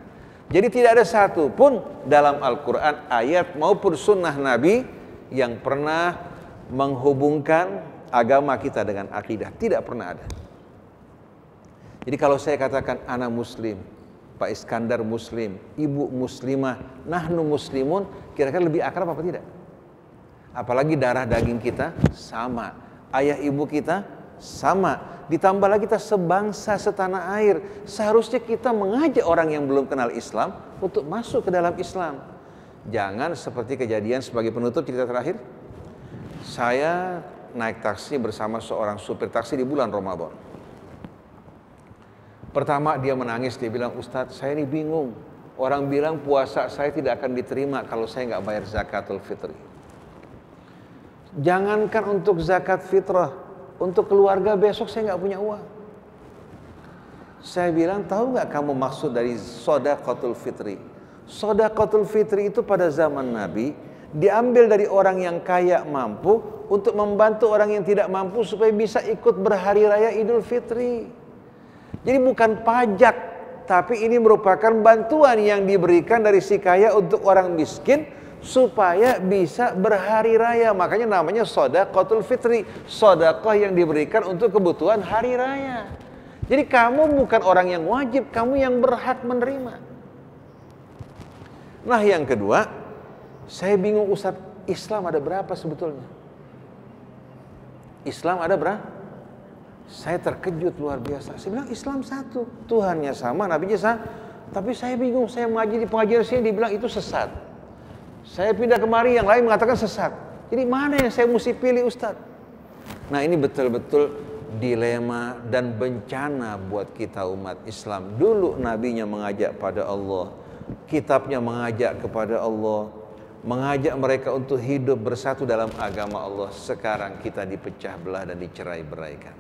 Jadi tidak ada satu pun dalam Al-Quran ayat maupun sunnah Nabi yang pernah menghubungkan agama kita dengan akidah. Tidak pernah ada. Jadi kalau saya katakan anak muslim, Pak Iskandar muslim, ibu muslimah, nahnu muslimun, kira-kira lebih akrab apa tidak? Apalagi darah daging kita sama, ayah ibu kita sama, ditambah lagi kita sebangsa setanah air. Seharusnya kita mengajak orang yang belum kenal Islam untuk masuk ke dalam Islam. Jangan seperti kejadian sebagai penutup cerita terakhir. Saya naik taksi bersama seorang supir taksi di bulan Ramadan. Pertama dia menangis, dia bilang, Ustadz saya ini bingung. Orang bilang puasa saya tidak akan diterima kalau saya nggak bayar zakatul fitri. Jangankan untuk zakat fitrah, untuk keluarga besok saya nggak punya uang. Saya bilang, tahu nggak kamu maksud dari shadaqatul fitri? Shadaqatul fitri itu pada zaman Nabi diambil dari orang yang kaya mampu untuk membantu orang yang tidak mampu supaya bisa ikut berhari raya Idul Fitri. Jadi bukan pajak, tapi ini merupakan bantuan yang diberikan dari si kaya untuk orang miskin supaya bisa berhari raya. Makanya namanya shadaqatul fitri, sedekah yang diberikan untuk kebutuhan hari raya. Jadi kamu bukan orang yang wajib, kamu yang berhak menerima. Nah yang kedua, saya bingung Ustaz, Islam ada berapa sebetulnya? Islam ada berapa? Saya terkejut luar biasa. Saya bilang Islam satu, Tuhannya sama, Nabinya sama. Tapi saya bingung, saya mengaji di pengajian sini dibilang itu sesat. Saya pindah kemari, yang lain mengatakan sesat. Jadi mana yang saya mesti pilih Ustaz? Nah ini betul-betul dilema dan bencana buat kita umat Islam. Dulu nabinya mengajak pada Allah, kitabnya mengajak kepada Allah, mengajak mereka untuk hidup bersatu dalam agama Allah. Sekarang kita dipecah belah dan dicerai-beraikan.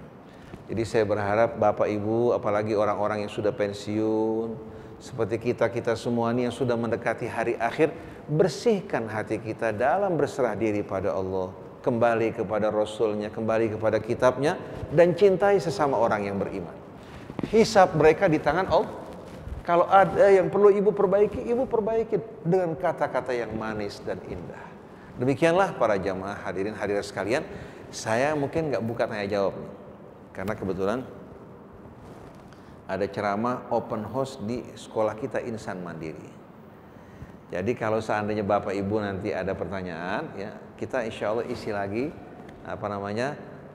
Jadi saya berharap Bapak Ibu, apalagi orang-orang yang sudah pensiun, seperti kita semua ini yang sudah mendekati hari akhir, bersihkan hati kita dalam berserah diri pada Allah, kembali kepada Rasulnya, kembali kepada kitabnya, dan cintai sesama orang yang beriman. Hisab mereka di tangan Allah. Kalau ada yang perlu ibu perbaiki dengan kata-kata yang manis dan indah. Demikianlah para jamaah hadirin hadirat sekalian. Saya mungkin nggak buka tanya jawab nih, karena kebetulan ada ceramah open house di sekolah kita Insan Mandiri. Jadi kalau seandainya Bapak Ibu nanti ada pertanyaan, ya kita insya Allah isi lagi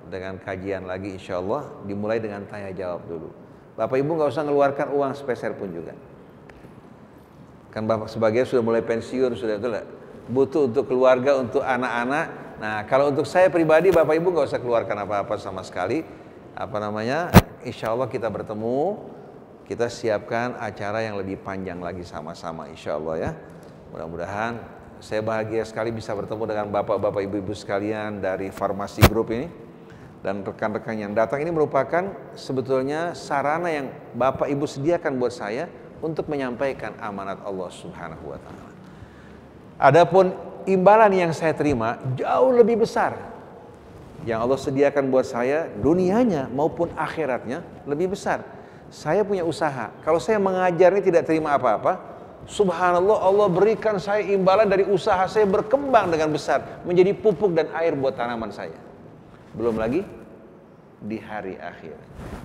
dengan kajian lagi, insya Allah dimulai dengan tanya jawab dulu. Bapak Ibu nggak usah ngeluarkan uang sepeser pun juga. Kan Bapak sebagian sudah mulai pensiun, sudah butuh untuk keluarga, untuk anak-anak. Nah kalau untuk saya pribadi, Bapak Ibu nggak usah keluarkan apa-apa sama sekali. Insya Allah kita bertemu, kita siapkan acara yang lebih panjang lagi sama-sama, insya Allah ya. Mudah-mudahan saya bahagia sekali bisa bertemu dengan bapak-bapak ibu-ibu sekalian dari Farmasi Group ini. Dan rekan-rekan yang datang ini merupakan sebetulnya sarana yang Bapak Ibu sediakan buat saya untuk menyampaikan amanat Allah Subhanahu wa Ta'ala. Adapun imbalan yang saya terima jauh lebih besar yang Allah sediakan buat saya, dunianya maupun akhiratnya lebih besar. Saya punya usaha, kalau saya mengajar ini tidak terima apa-apa, subhanallah Allah berikan saya imbalan dari usaha saya berkembang dengan besar, menjadi pupuk dan air buat tanaman saya. Belum lagi di hari akhir.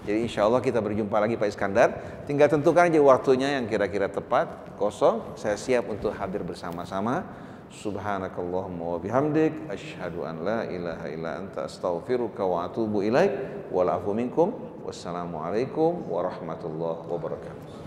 Jadi insya Allah kita berjumpa lagi Pak Iskandar. Tinggal tentukan aja waktunya yang kira-kira tepat, kosong. Saya siap untuk hadir bersama-sama. Subhanakallahumma wa bihamdik, asyhadu an la ilaha illa anta, astaghfiruka wa atubu ilaik. Wal afu minkum. Wassalamualaikum warahmatullahi wabarakatuh.